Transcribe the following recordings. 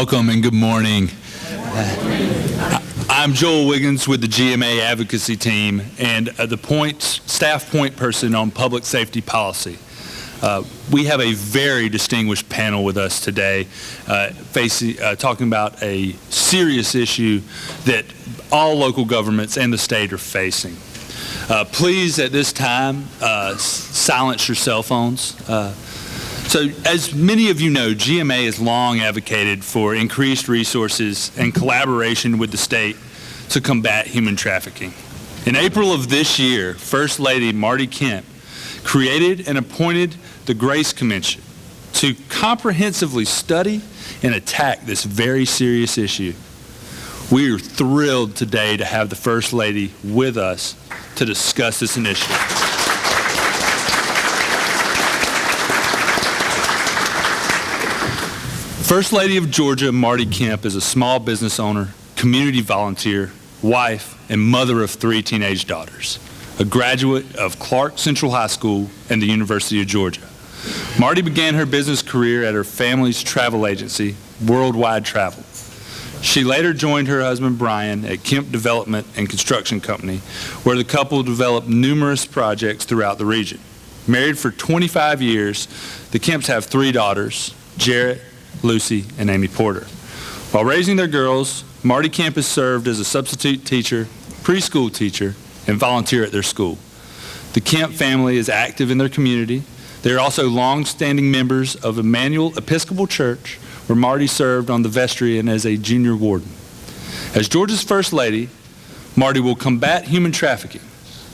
Welcome and good morning. I'm Joel Wiggins with the GMA Advocacy Team and the staff point person on public safety policy. We have a very distinguished panel with us today talking about a serious issue that all local governments and the state are facing. Please, at this time, silence your cell phones. So, as many of you know, GMA has long advocated for increased resources and collaboration with the state to combat human trafficking. In April of this year, First Lady Marty Kemp created and appointed the Grace Commission to comprehensively study and attack this very serious issue. We are thrilled today to have the First Lady with us to discuss this initiative. First Lady of Georgia, Marty Kemp, is a small business owner, community volunteer, wife, and mother of 3 teenage daughters, a graduate of Clark Central High School and the University of Georgia. Marty began her business career at her family's travel agency, Worldwide Travel. She later joined her husband, Brian, at Kemp Development and Construction Company, where the couple developed numerous projects throughout the region. Married for 25 years, the Kemps have 3 daughters, Jarrett, Lucy, and Amy Porter. While raising their girls, Marty Kemp has served as a substitute teacher, preschool teacher, and volunteer at their school. The Kemp family is active in their community. They are also long-standing members of Emmanuel Episcopal Church, where Marty served on the vestry and as a junior warden. As Georgia's First Lady, Marty will combat human trafficking,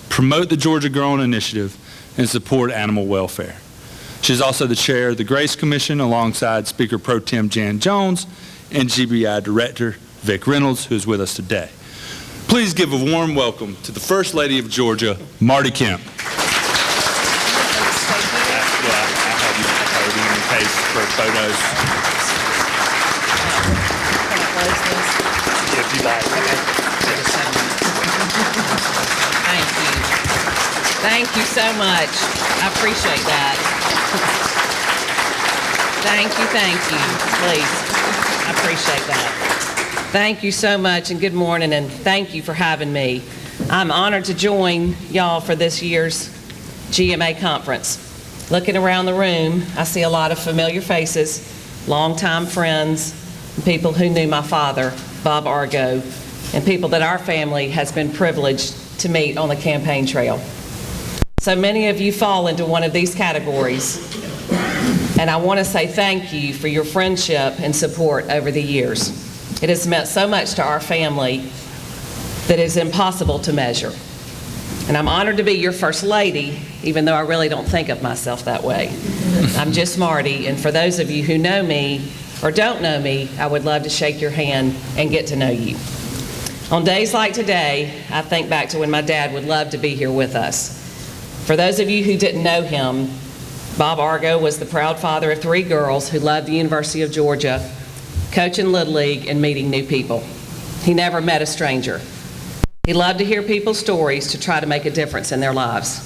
promote the Georgia Growing Initiative, and support animal welfare. She is also the chair of the Grace Commission alongside Speaker Pro Tem Jan Jones and GBI Director Vic Reynolds, who is with us today. Please give a warm welcome to the First Lady of Georgia, Marty Kemp. I have you in case for photos. If you like. Thank you so much. I appreciate that. Thank you, please. I appreciate that. Thank you so much, and good morning, and thank you for having me. I'm honored to join y'all for this year's GMA conference. Looking around the room, I see a lot of familiar faces, longtime friends, and people who knew my father, Bob Argo, and people that our family has been privileged to meet on the campaign trail. So many of you fall into one of these categories, and I want to say thank you for your friendship and support over the years. It has meant so much to our family that it's impossible to measure. And I'm honored to be your First Lady, even though I really don't think of myself that way. I'm just Marty, and for those of you who know me or don't know me, I would love to shake your hand and get to know you. On days like today, I think back to when my dad would love to be here with us. For those of you who didn't know him, Bob Argo was the proud father of 3 girls who loved the University of Georgia, coaching Little League and meeting new people. He never met a stranger. He loved to hear people's stories to try to make a difference in their lives.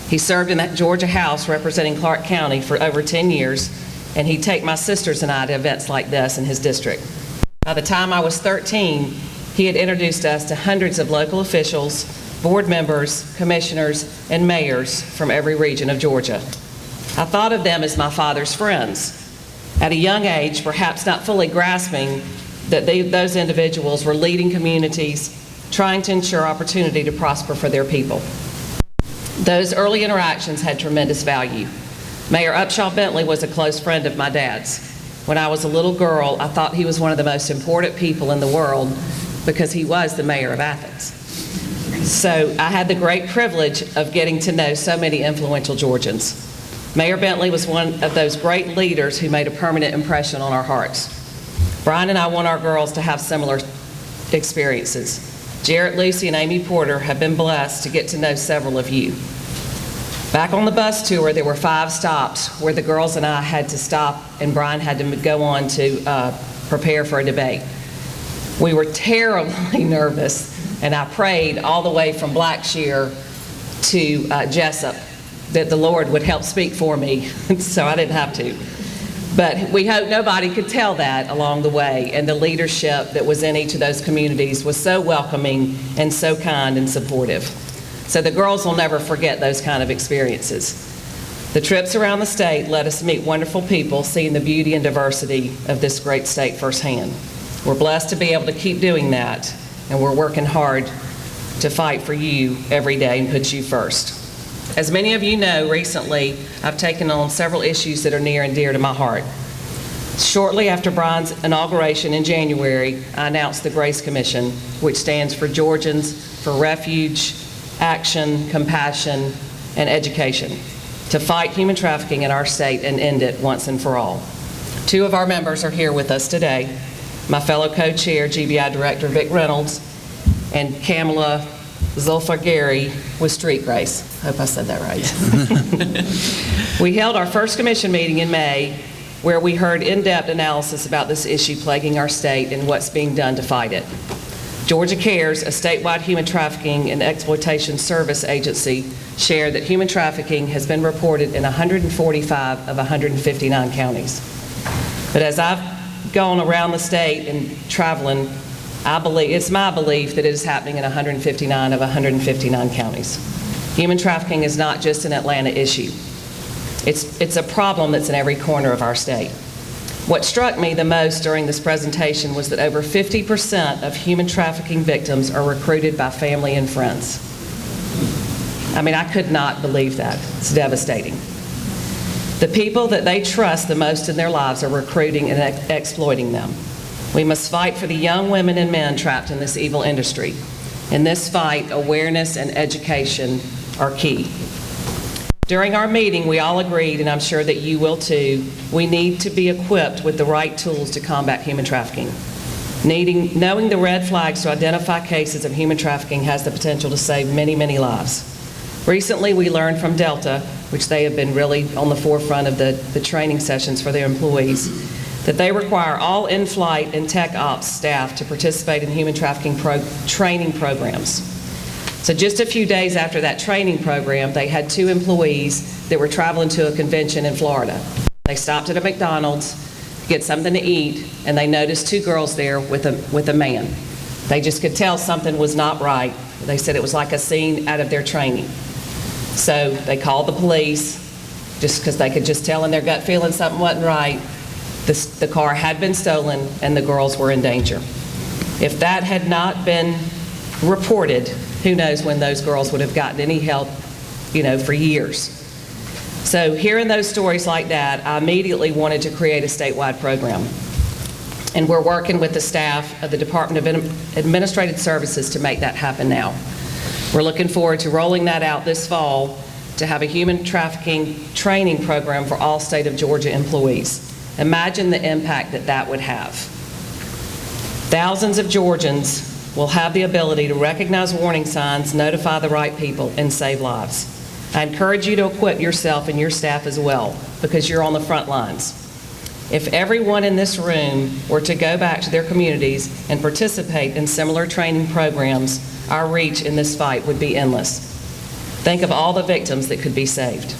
He served in that Georgia House representing Clark County for over 10 years, and he'd take my sisters and I to events like this in his district. By the time I was 13, he had introduced us to hundreds of local officials, board members, commissioners, and mayors from every region of Georgia. I thought of them as my father's friends. At a young age, perhaps not fully grasping that those individuals were leading communities, trying to ensure opportunity to prosper for their people. Those early interactions had tremendous value. Mayor Upshaw Bentley was a close friend of my dad's. When I was a little girl, I thought he was one of the most important people in the world because he was the mayor of Athens. So I had the great privilege of getting to know so many influential Georgians. Mayor Bentley was one of those great leaders who made a permanent impression on our hearts. Brian and I want our girls to have similar experiences. Jarrett, Lucy, and Amy Porter have been blessed to get to know several of you. Back on the bus tour, there were 5 stops where the girls and I had to stop and Brian had to go on to prepare for a debate. We were terribly nervous, and I prayed all the way from Blackshear to Jessup that the Lord would help speak for me, so I didn't have to. But we hope nobody could tell that along the way, and the leadership that was in each of those communities was so welcoming and so kind and supportive. So the girls will never forget those kind of experiences. The trips around the state let us meet wonderful people, seeing the beauty and diversity of this great state firsthand. We're blessed to be able to keep doing that, and we're working hard to fight for you every day and put you first. As many of you know, recently I've taken on several issues that are near and dear to my heart. Shortly after Brian's inauguration in January, I announced the Grace Commission, which stands for Georgians for Refuge, Action, Compassion, and Education, to fight human trafficking in our state and end it once and for all. Two of our members are here with us today, my fellow co-chair, GBI Director Vic Reynolds, and Kamala Zulfagari with Street Grace. I hope I said that right. We held our first commission meeting in May, where we heard in-depth analysis about this issue plaguing our state and what's being done to fight it. Georgia Cares, a statewide human trafficking and exploitation service agency, shared that human trafficking has been reported in 145 of 159 counties. But as I've gone around the state and traveling, it's my belief that it is happening in 159 of 159 counties. Human trafficking is not just an Atlanta issue. It's a problem that's in every corner of our state. What struck me the most during this presentation was that over 50% of human trafficking victims are recruited by family and friends. I mean, I could not believe that. It's devastating. The people that they trust the most in their lives are recruiting and exploiting them. We must fight for the young women and men trapped in this evil industry. In this fight, awareness and education are key. During our meeting, we all agreed, and I'm sure that you will too, we need to be equipped with the right tools to combat human trafficking. Knowing the red flags to identify cases of human trafficking has the potential to save many, many lives. Recently, we learned from Delta, which they have been really on the forefront of the training sessions for their employees, that they require all in-flight and tech ops staff to participate in human trafficking training programs. So just a few days after that training program, they had 2 employees that were traveling to a convention in Florida. They stopped at a McDonald's to get something to eat, and they noticed 2 girls there with a man. They just could tell something was not right. They said it was like a scene out of their training. So they called the police, just because they could just tell in their gut feeling something wasn't right. The car had been stolen, and the girls were in danger. If that had not been reported, who knows when those girls would have gotten any help, for years. So hearing those stories like that, I immediately wanted to create a statewide program. And we're working with the staff of the Department of Administrative Services to make that happen now. We're looking forward to rolling that out this fall to have a human trafficking training program for all state of Georgia employees. Imagine the impact that would have. Thousands of Georgians will have the ability to recognize warning signs, notify the right people, and save lives. I encourage you to equip yourself and your staff as well, because you're on the front lines. If everyone in this room were to go back to their communities and participate in similar training programs, our reach in this fight would be endless. Think of all the victims that could be saved.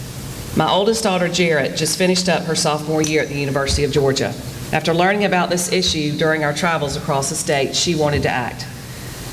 My oldest daughter, Jarrett, just finished up her sophomore year at the University of Georgia. After learning about this issue during our travels across the state, she wanted to act.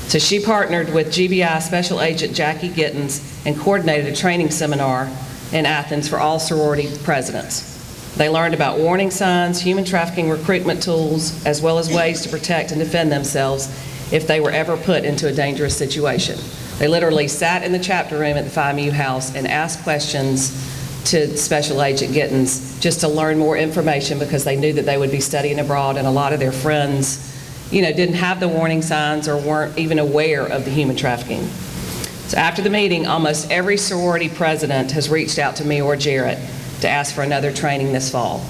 So she partnered with GBI Special Agent Jackie Gittens and coordinated a training seminar in Athens for all sorority presidents. They learned about warning signs, human trafficking recruitment tools, as well as ways to protect and defend themselves if they were ever put into a dangerous situation. They literally sat in the chapter room at the Phi Mu House and asked questions to Special Agent Gittens just to learn more information, because they knew that they would be studying abroad, and a lot of their friends didn't have the warning signs or weren't even aware of the human trafficking. So after the meeting, almost every sorority president has reached out to me or Jarrett to ask for another training this fall.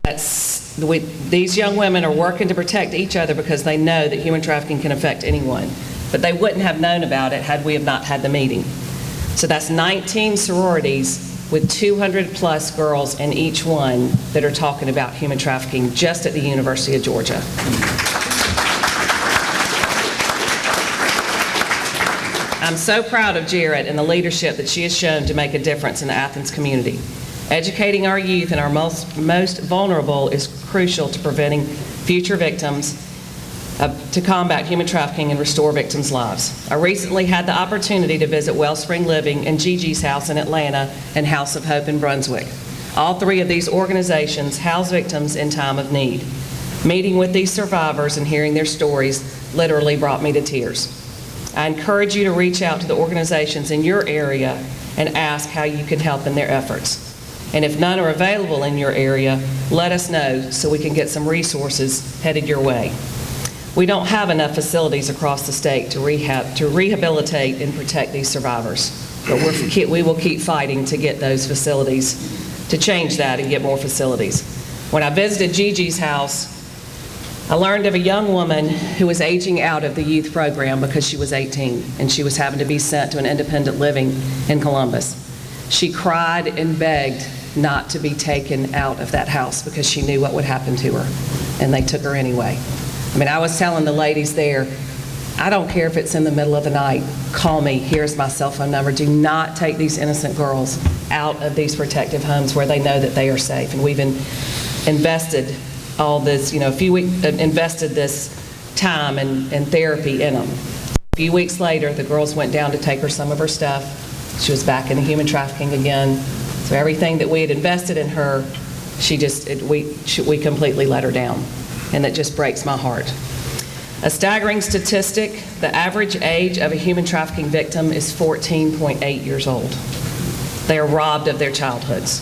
These young women are working to protect each other because they know that human trafficking can affect anyone. But they wouldn't have known about it had we have not had the meeting. So that's 19 sororities with 200 plus girls in each one that are talking about human trafficking just at the University of Georgia. I'm so proud of Jarrett and the leadership that she has shown to make a difference in the Athens community. Educating our youth and our most vulnerable is crucial to preventing future victims, to combat human trafficking and restore victims' lives. I recently had the opportunity to visit Wellspring Living and Gigi's House in Atlanta and House of Hope in Brunswick. All three of these organizations house victims in time of need. Meeting with these survivors and hearing their stories literally brought me to tears. I encourage you to reach out to the organizations in your area and ask how you can help in their efforts. And if none are available in your area, let us know so we can get some resources headed your way. We don't have enough facilities across the state to rehabilitate and protect these survivors, but we will keep fighting to get those facilities, to change that and get more facilities. When I visited Gigi's house, I learned of a young woman who was aging out of the youth program because she was 18 and she was having to be sent to an independent living in Columbus. She cried and begged not to be taken out of that house because she knew what would happen to her, and they took her anyway. I mean, I was telling the ladies there, I don't care if it's in the middle of the night, call me, here's my cell phone number. Do not take these innocent girls out of these protective homes where they know that they are safe. And we've invested all this, invested this time and therapy in them. A few weeks later, the girls went down to take her some of her stuff. She was back into human trafficking again. So everything that we had invested in her, we completely let her down. And that just breaks my heart. A staggering statistic, the average age of a human trafficking victim is 14.8 years old. They are robbed of their childhoods.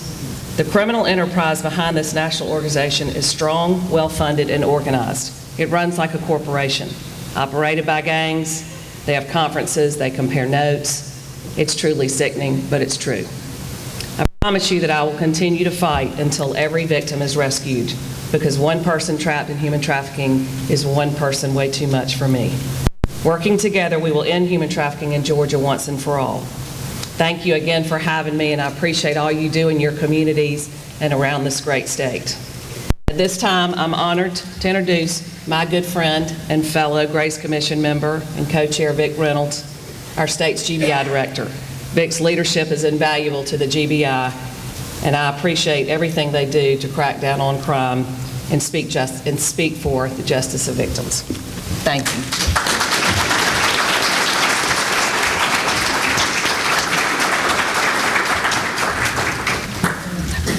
The criminal enterprise behind this national organization is strong, well-funded, and organized. It runs like a corporation, operated by gangs. They have conferences, they compare notes. It's truly sickening, but it's true. I promise you that I will continue to fight until every victim is rescued, because one person trapped in human trafficking is one person way too much for me. Working together, we will end human trafficking in Georgia once and for all. Thank you again for having me, and I appreciate all you do in your communities and around this great state. At this time, I'm honored to introduce my good friend and fellow Grace Commission member and co-chair Vic Reynolds, our state's GBI director. Vic's leadership is invaluable to the GBI, and I appreciate everything they do to crack down on crime and speak for the justice of victims. Thank you.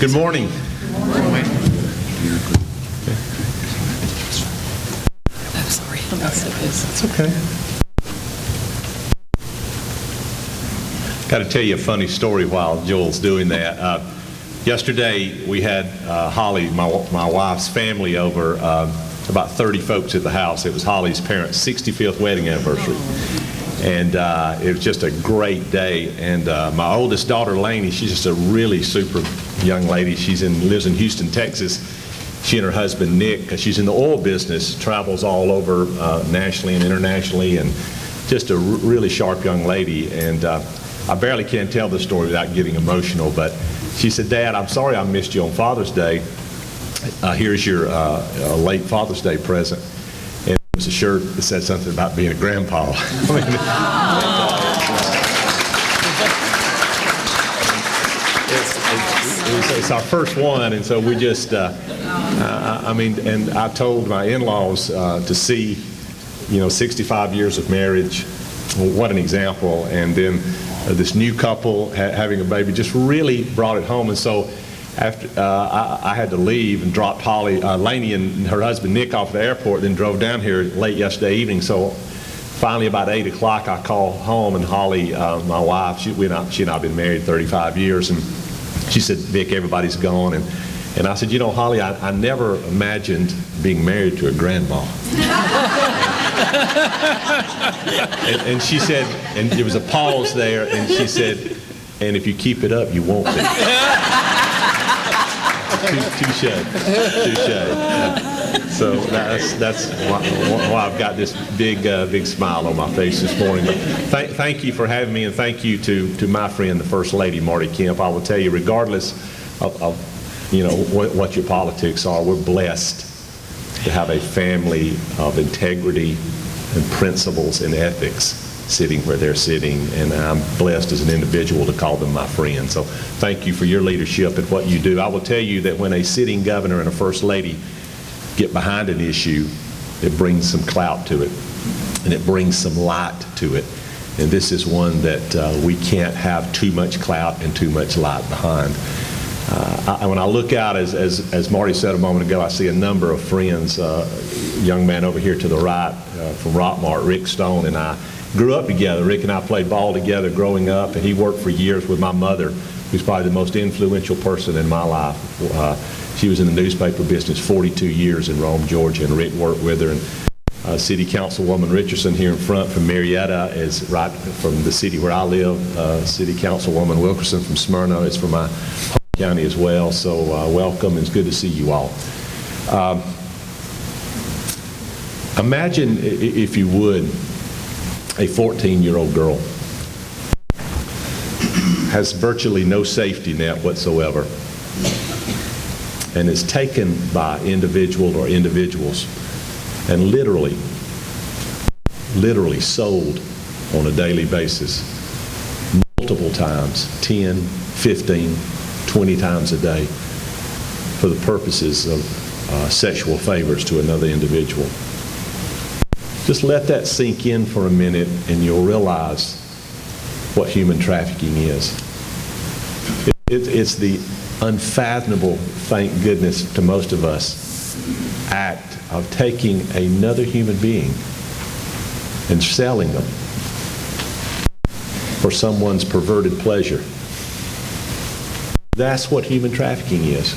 Good morning. It's okay. Got to tell you a funny story while Joel's doing that. Yesterday we had Holly, my wife's family, over, about 30 folks at the house. It was Holly's parents' 65th wedding anniversary. And it was just a great day. And my oldest daughter, Lainey, she's just a really super young lady. Lives in Houston, Texas. She and her husband, Nick, because she's in the oil business, travels all over nationally and internationally, and just a really sharp young lady. And I barely can tell the story without getting emotional, but she said, "Dad, I'm sorry I missed you on Father's Day. Here's your late Father's Day present." And it was a shirt that said something about being a grandpa. It's our first one, and so we just, and I told my in-laws to see, 65 years of marriage, what an example, and then this new couple having a baby just really brought it home. And so after I had to leave and dropped Lainey and her husband Nick off at the airport, then drove down here late yesterday evening. So finally about 8 o'clock I called home, and Holly, my wife, she and I have been married 35 years, and she said, "Vic, everybody's gone." And I said, "Holly, I never imagined being married to a grandma." and she said, and there was a pause there, and she said, "And if you keep it up, you won't be." Touche. So that's why I've got this big smile on my face this morning. But thank you for having me, and thank you to my friend, the First Lady, Marty Kemp. I will tell you, regardless of what your politics are, we're blessed to have a family of integrity and principles and ethics. sitting where they're sitting, and I'm blessed as an individual to call them my friends. So thank you for your leadership and what you do. I will tell you that when a sitting governor and a first lady get behind an issue, it brings some clout to it, and it brings some light to it. And this is one that we can't have too much clout and too much light behind. When I look out, as Marty said a moment ago, I see a number of friends. Young man over here to the right from Rockmart, Rick Stone, and I grew up together. Rick and I played ball together growing up, and he worked for years with my mother, who's probably the most influential person in my life. She was in the newspaper business 42 years in Rome, Georgia, and Rick worked with her. And City Councilwoman Richardson here in front from Marietta is right from the city where I live. City Councilwoman Wilkerson from Smyrna is from my home county as well. So welcome, and it's good to see you all. Imagine, if you would, a 14-year-old girl has virtually no safety net whatsoever and is taken by individual or individuals and literally sold on a daily basis multiple times, 10, 15, 20 times a day for the purposes of sexual favors to another individual. Just let that sink in for a minute and you'll realize what human trafficking is. It's the unfathomable, thank goodness to most of us, act of taking another human being and selling them for someone's perverted pleasure. That's what human trafficking is.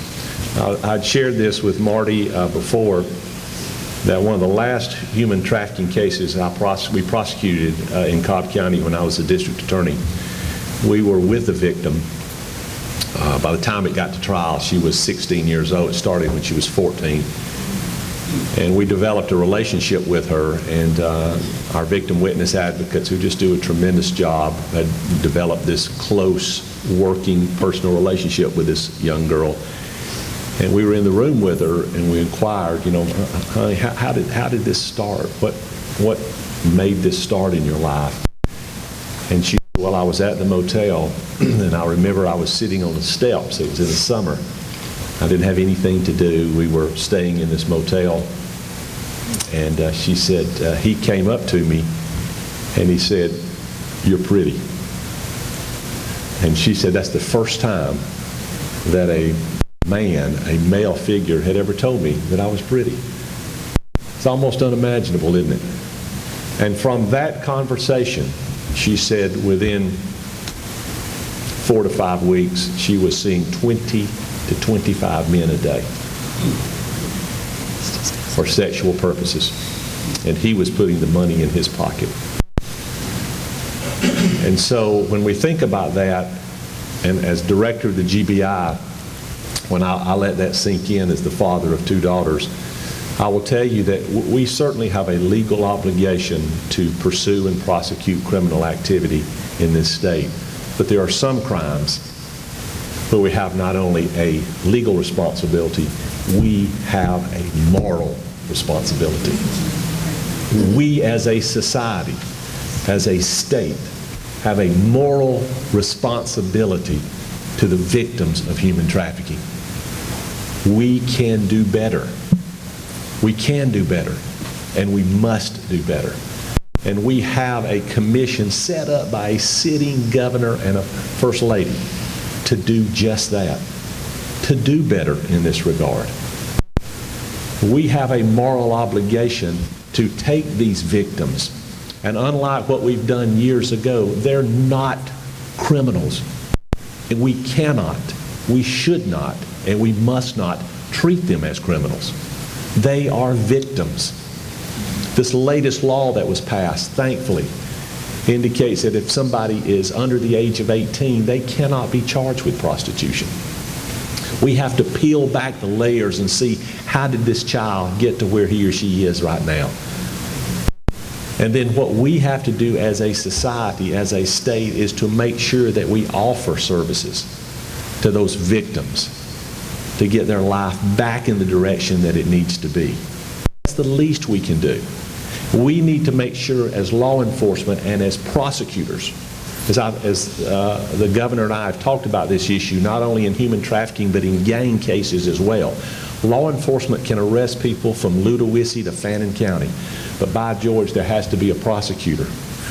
I'd shared this with Marty before, that one of the last human trafficking cases we prosecuted in Cobb County when I was the district attorney, we were with the victim. By the time it got to trial, she was 16 years old. It started when she was 14. And we developed a relationship with her, and our victim witness advocates, who just do a tremendous job, had developed this close working personal relationship with this young girl. And we were in the room with her, and we inquired, honey, how did this start? What made this start in your life? And she said, well, I was at the motel, and I remember I was sitting on the steps. It was in the summer. I didn't have anything to do. We were staying in this motel. And she said, he came up to me, and he said, you're pretty. And she said, that's the first time that a male figure, had ever told me that I was pretty. It's almost unimaginable, isn't it? And from that conversation, she said within 4 to 5 weeks, she was seeing 20 to 25 men a day for sexual purposes. And he was putting the money in his pocket. And so when we think about that, and as director of the GBI, when I let that sink in as the father of 2 daughters, I will tell you that we certainly have a legal obligation to pursue and prosecute criminal activity in this state. But there are some crimes where we have not only a legal responsibility, we have a moral responsibility. We as a society, as a state, have a moral responsibility to the victims of human trafficking. We can do better. We can do better, and we must do better. And we have a commission set up by a sitting governor and a first lady to do just that, to do better in this regard. We have a moral obligation to take these victims, and unlike what we've done years ago, they're not criminals. And we cannot, we should not, and we must not treat them as criminals. They are victims. This latest law that was passed, thankfully, indicates that if somebody is under the age of 18, they cannot be charged with prostitution. We have to peel back the layers and see, how did this child get to where he or she is right now? And then what we have to do as a society, as a state, is to make sure that we offer services to those victims to get their life back in the direction that it needs to be. That's the least we can do. We need to make sure as law enforcement and as prosecutors, as the governor and I have talked about this issue, not only in human trafficking but in gang cases as well. Law enforcement can arrest people from Ludowici to Fannin County, but by George, there has to be a prosecutor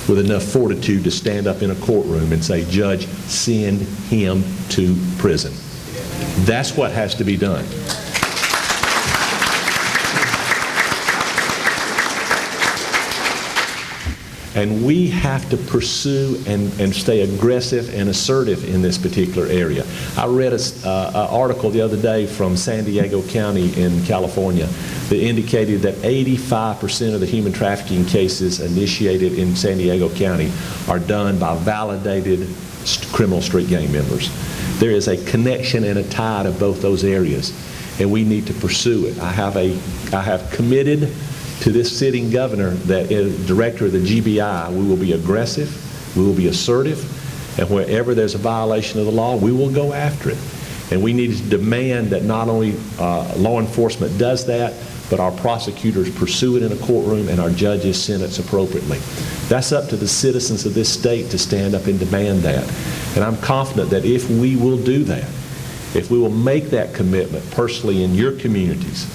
with enough fortitude to stand up in a courtroom and say, "Judge, send him to prison." That's what has to be done. And we have to pursue and stay aggressive and assertive in this particular area. I read an article the other day from San Diego County in California that indicated that 85% of the human trafficking cases initiated in San Diego County are done by validated criminal street gang members. There is a connection and a tie to both those areas, and we need to pursue it. I have committed to this sitting governor that as director of the GBI, we will be aggressive, we will be assertive, and wherever there's a violation of the law, we will go after it. And we need to demand that not only law enforcement does that, but our prosecutors pursue it in a courtroom and our judges sentence appropriately. That's up to the citizens of this state to stand up and demand that. And I'm confident that if we will do that, if we will make that commitment personally in your communities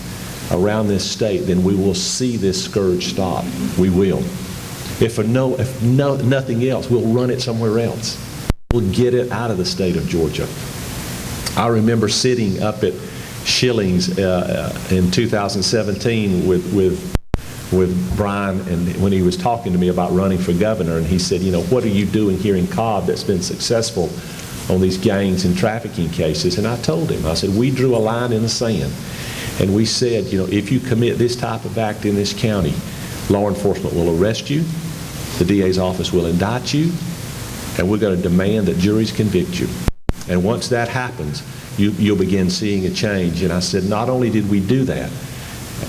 around this state, then we will see this scourge stop. We will. If nothing else, we'll run it somewhere else. We'll get it out of the state of Georgia. I remember sitting up at Schilling's in 2017 with Brian, and when he was talking to me about running for governor, and he said, "What are you doing here in Cobb that's been successful on these gangs and trafficking cases?" And I told him, I said, "We drew a line in the sand. And we said, if you commit this type of act in this county, law enforcement will arrest you, the DA's office will indict you, and we're going to demand that juries convict you. And once that happens, you'll begin seeing a change." And I said, not only did we do that,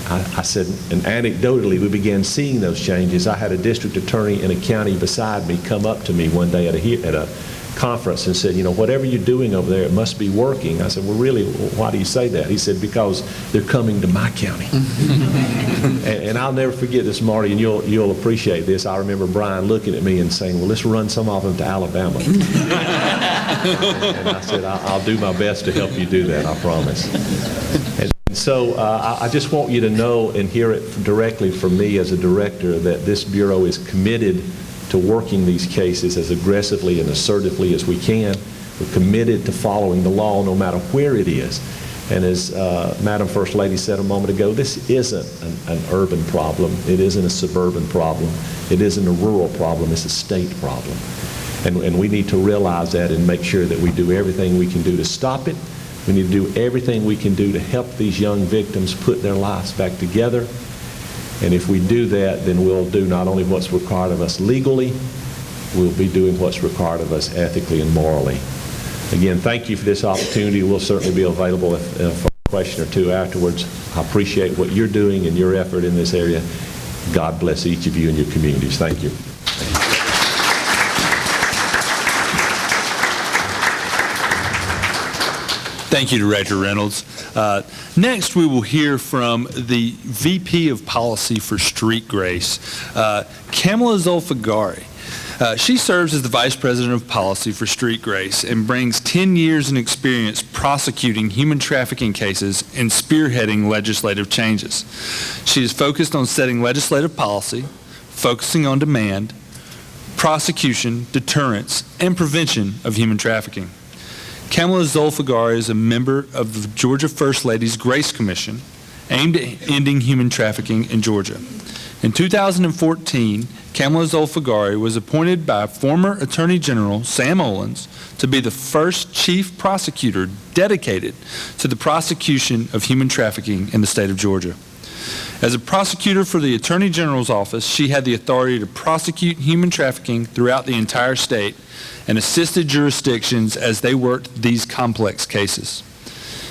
I said, and anecdotally, we began seeing those changes. I had a district attorney in a county beside me come up to me one day at a conference and said, "Whatever you're doing over there, it must be working." I said, "Well, really, why do you say that?" He said, "Because they're coming to my county." and I'll never forget this, Marty, and you'll appreciate this. I remember Brian looking at me and saying, "Well, let's run some of them to Alabama." and I said, I'll do my best to help you do that, I promise. And so I just want you to know and hear it directly from me as a director that this Bureau is committed to working these cases as aggressively and assertively as we can. We're committed to following the law no matter where it is. And as Madam First Lady said a moment ago, this isn't an urban problem. It isn't a suburban problem. It isn't a rural problem. It's a state problem. And we need to realize that and make sure that we do everything we can do to stop it. We need to do everything we can do to help these young victims put their lives back together. And if we do that, then we'll do not only what's required of us legally, we'll be doing what's required of us ethically and morally. Again, thank you for this opportunity. We'll certainly be available for a question or two afterwards. I appreciate what you're doing and your effort in this area. God bless each of you and your communities. Thank you. Thank you, Director Reynolds. Next, we will hear from the VP of Policy for Street Grace, Kamala Zulfagari. She serves as the Vice President of Policy for Street Grace and brings 10 years in experience prosecuting human trafficking cases and spearheading legislative changes. She is focused on setting legislative policy, focusing on demand, prosecution, deterrence, and prevention of human trafficking. Kamala Zulfagari is a member of the Georgia First Lady's Grace Commission, aimed at ending human trafficking in Georgia. In 2014, Kamala Zulfagari was appointed by former Attorney General Sam Olens to be the first chief prosecutor dedicated to the prosecution of human trafficking in the state of Georgia. As a prosecutor for the Attorney General's office, she had the authority to prosecute human trafficking throughout the entire state and assisted jurisdictions as they worked these complex cases.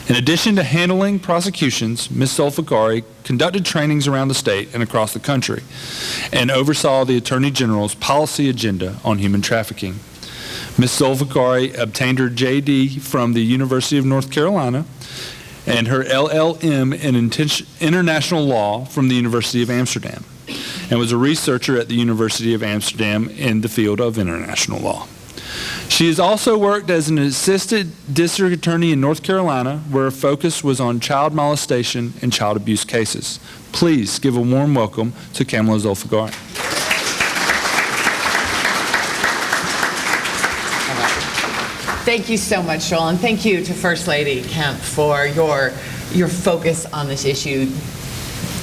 In addition to handling prosecutions, Ms. Zulfagari conducted trainings around the state and across the country and oversaw the Attorney General's policy agenda on human trafficking. Ms. Zulfagari obtained her JD from the University of North Carolina and her LLM in international law from the University of Amsterdam. and was a researcher at the University of Amsterdam in the field of international law. She has also worked as an assistant district attorney in North Carolina, where her focus was on child molestation and child abuse cases. Please give a warm welcome to Kamala Zulfiqar. Thank you so much, Joel, and thank you to First Lady Kemp for your focus on this issue.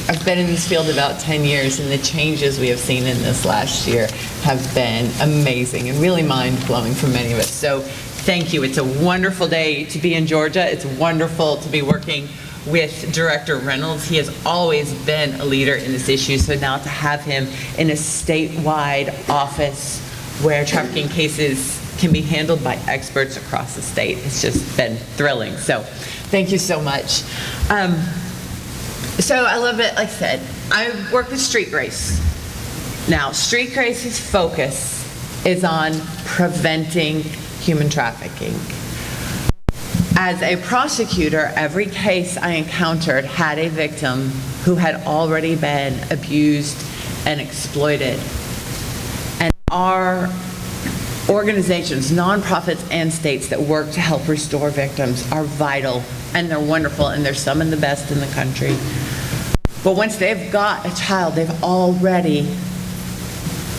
I've been in this field about 10 years, and the changes we have seen in this last year have been amazing and really mind-blowing for many of us. So thank you. It's a wonderful day to be in Georgia. It's wonderful to be working with Director Reynolds. He has always been a leader in this issue, so now to have him in a statewide office where trafficking cases can be handled by experts across the state, it's just been thrilling. So thank you so much. So I love it. Like I said, I work with Street Grace. Now, Street Grace's focus is on preventing human trafficking. As a prosecutor, every case I encountered had a victim who had already been abused and exploited. And our organizations, nonprofits and states that work to help restore victims are vital, and they're wonderful, and there's some of the best in the country. But once they've got a child, they've already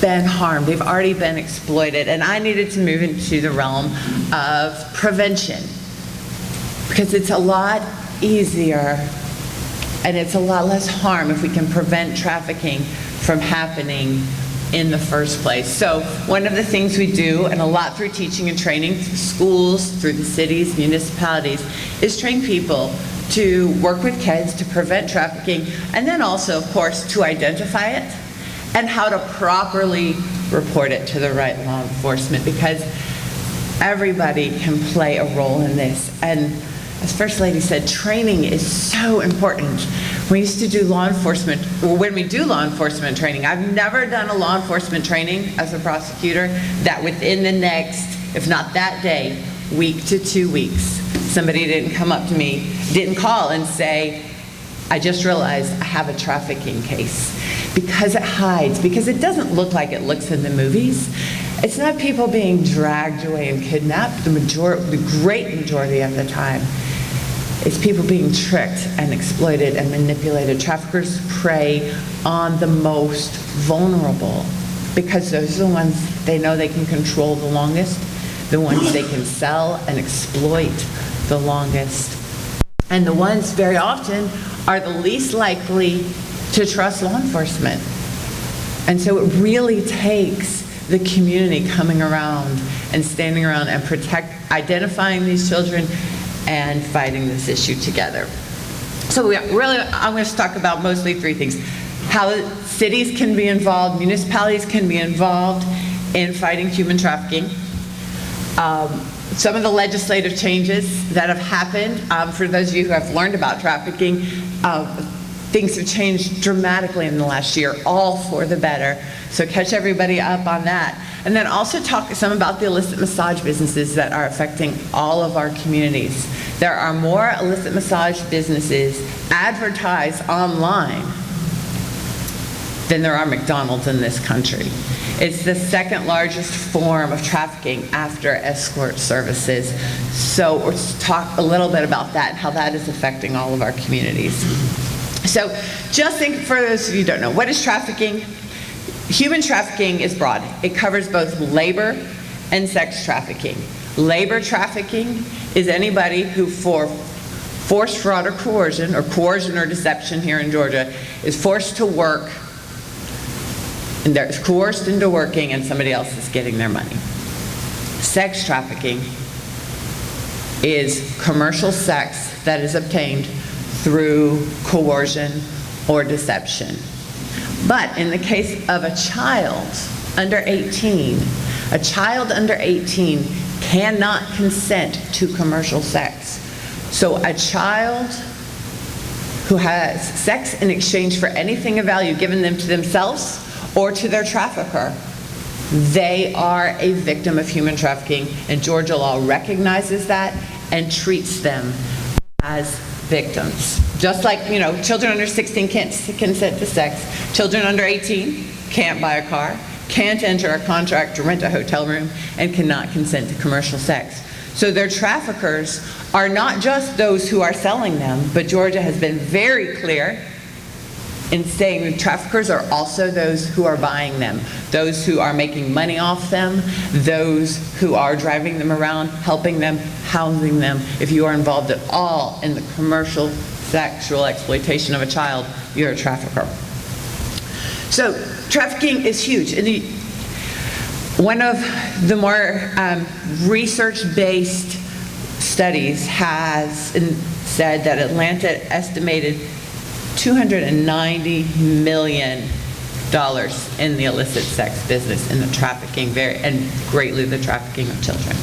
been harmed, they've already been exploited, and I needed to move into the realm of prevention, because it's a lot easier and it's a lot less harm if we can prevent trafficking from happening in the first place. So one of the things we do, and a lot through teaching and training, through schools, through the cities, municipalities, is train people to work with kids to prevent trafficking, and then also, of course, to identify it and how to properly report it to the right law enforcement, because everybody can play a role in this. And as First Lady said, training is so important. We used to do law enforcement, or when we do law enforcement training, I've never done a law enforcement training as a prosecutor that within the next, if not that day, week to 2 weeks, somebody didn't come up to me, didn't call and say, I just realized I have a trafficking case. Because it hides, because it doesn't look like it looks in the movies. It's not people being dragged away and kidnapped, the great majority of the time. It's people being tricked and exploited and manipulated. Traffickers prey on the most vulnerable, because those are the ones they know they can control the longest, the ones they can sell and exploit the longest, and the ones very often are the least likely to trust law enforcement. And so it really takes the community coming around and standing around and identifying these children and fighting this issue together. So I'm going to talk about mostly 3 things. How cities can be involved, municipalities can be involved in fighting human trafficking. Some of the legislative changes that have happened, for those of you who have learned about trafficking, things have changed dramatically in the last year, all for the better. So catch everybody up on that. And then also talk some about the illicit massage businesses that are affecting all of our communities. There are more illicit massage businesses advertised online than there are McDonald's in this country. It's the second largest form of trafficking after escort services. So let's talk a little bit about that and how that is affecting all of our communities. So just think, for those of you who don't know, what is trafficking? Human trafficking is broad. It covers both labor and sex trafficking. Labor trafficking is anybody who, for forced fraud or coercion or deception here in Georgia, is forced to work, and they're coerced into working, and somebody else is getting their money. Sex trafficking is commercial sex that is obtained through coercion or deception. But in the case of a child under 18, a child under 18 cannot consent to commercial sex. So a child who has sex in exchange for anything of value given them to themselves or to their trafficker, they are a victim of human trafficking, and Georgia law recognizes that and treats them as victims. Just like, children under 16 can't consent to sex, children under 18 can't buy a car, can't enter a contract to rent a hotel room, and cannot consent to commercial sex. So their traffickers are not just those who are selling them, but Georgia has been very clear in saying that traffickers are also those who are buying them, those who are making money off them, those who are driving them around, helping them, housing them. If you are involved at all in the commercial sexual exploitation of a child, you're a trafficker. So trafficking is huge. And one of the more research-based studies has said that Atlanta estimated $290 million in the illicit sex business, in the trafficking, and greatly the trafficking of children.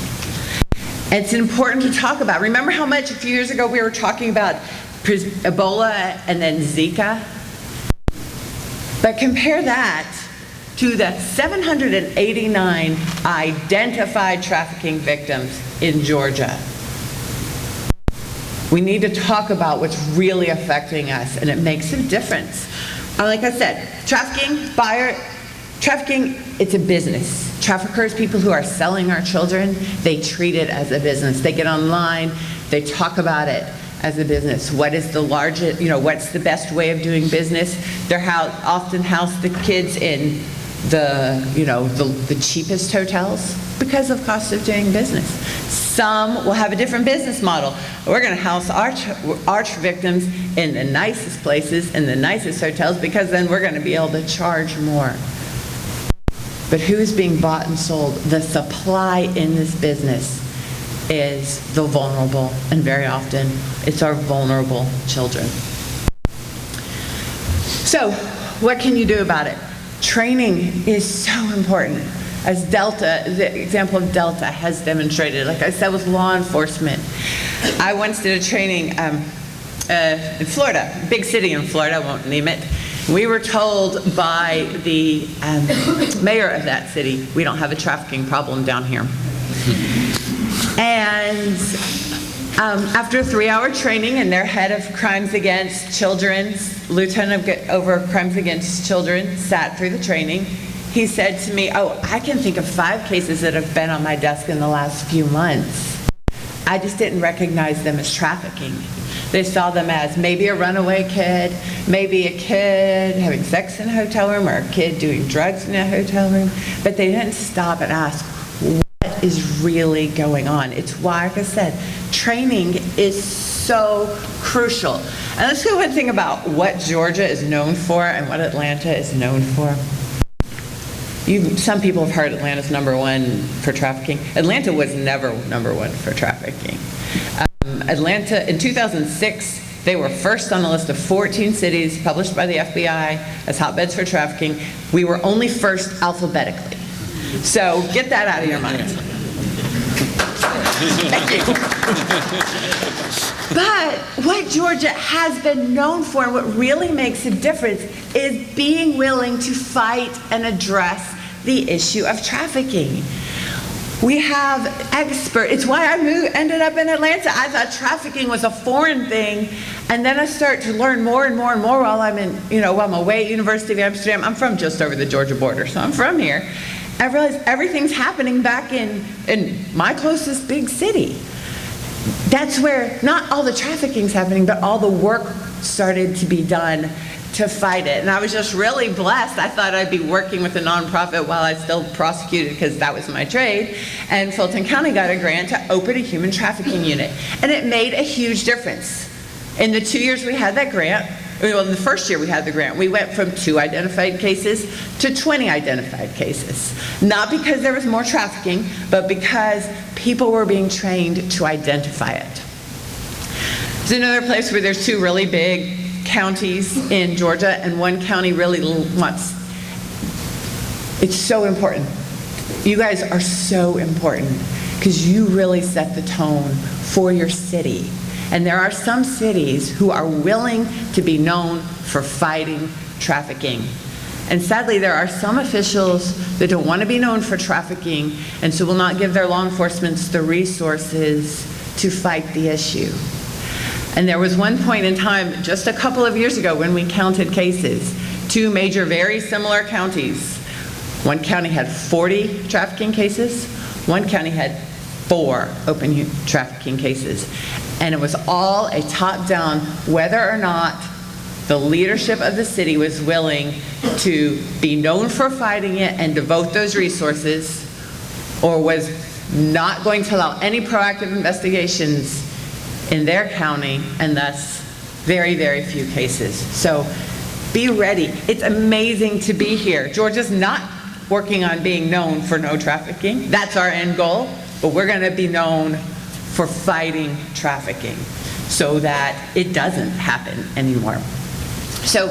It's important to talk about. Remember how much a few years ago we were talking about Ebola and then Zika? But compare that to the 789 identified trafficking victims in Georgia. We need to talk about what's really affecting us, and it makes a difference. Like I said, trafficking, it's a business. Traffickers, people who are selling our children, they treat it as a business. They get online, they talk about it as a business. What is the largest, what's the best way of doing business? They're often house the kids in the cheapest hotels because of cost of doing business. Some will have a different business model. We're going to house our victims in the nicest places, in the nicest hotels, because then we're going to be able to charge more. But who's being bought and sold? The supply in this business is the vulnerable, and very often it's our vulnerable children. So, what can you do about it? Training is so important. As the example of Delta has demonstrated, like I said, with law enforcement. I once did a training in Florida, big city in Florida, I won't name it. We were told by the mayor of that city, we don't have a trafficking problem down here. And after a 3-hour training, and their head of crimes against children, lieutenant over crimes against children, sat through the training. He said to me, I can think of 5 cases that have been on my desk in the last few months. I just didn't recognize them as trafficking. They saw them as maybe a runaway kid, maybe a kid having sex in a hotel room, or a kid doing drugs in a hotel room, but they didn't stop and ask, what is really going on? It's why, like I said, training is so crucial. And let's go and think about what Georgia is known for and what Atlanta is known for. Some people have heard Atlanta's #1 for trafficking. Atlanta was never #1 for trafficking. Atlanta, in 2006, they were first on the list of 14 cities published by the FBI as hotbeds for trafficking. We were only first alphabetically. So get that out of your mind. Thank you. But what Georgia has been known for, and what really makes a difference, is being willing to fight and address the issue of trafficking. We have experts. It's why I ended up in Atlanta. I thought trafficking was a foreign thing, and then I start to learn more and more and more while I'm while I'm away at University of Amsterdam. I'm from just over the Georgia border, so I'm from here. I realized everything's happening back in my closest big city. That's where not all the trafficking's happening, but all the work started to be done to fight it. And I was just really blessed. I thought I'd be working with a nonprofit while I still prosecuted, because that was my trade. And Fulton County got a grant to open a human trafficking unit. And it made a huge difference. In the 2 years we had that grant, well, in the first year we had the grant, we went from 2 identified cases to 20 identified cases. Not because there was more trafficking, but because people were being trained to identify it. There's another place where there's 2 really big counties in Georgia, and one county really wants. It's so important. You guys are so important, because you really set the tone for your city. And there are some cities who are willing to be known for fighting trafficking. And sadly, there are some officials that don't want to be known for trafficking, and so will not give their law enforcement the resources to fight the issue. And there was one point in time, just a couple of years ago, when we counted cases. Two major, very similar counties. One county had 40 trafficking cases. One county had 4 open trafficking cases. And it was all a top-down, whether or not the leadership of the city was willing to be known for fighting it and devote those resources, or was not going to allow any proactive investigations in their county, and thus very, very few cases. So be ready. It's amazing to be here. Georgia's not working on being known for no trafficking. That's our end goal, but we're going to be known for fighting trafficking so that it doesn't happen anymore. So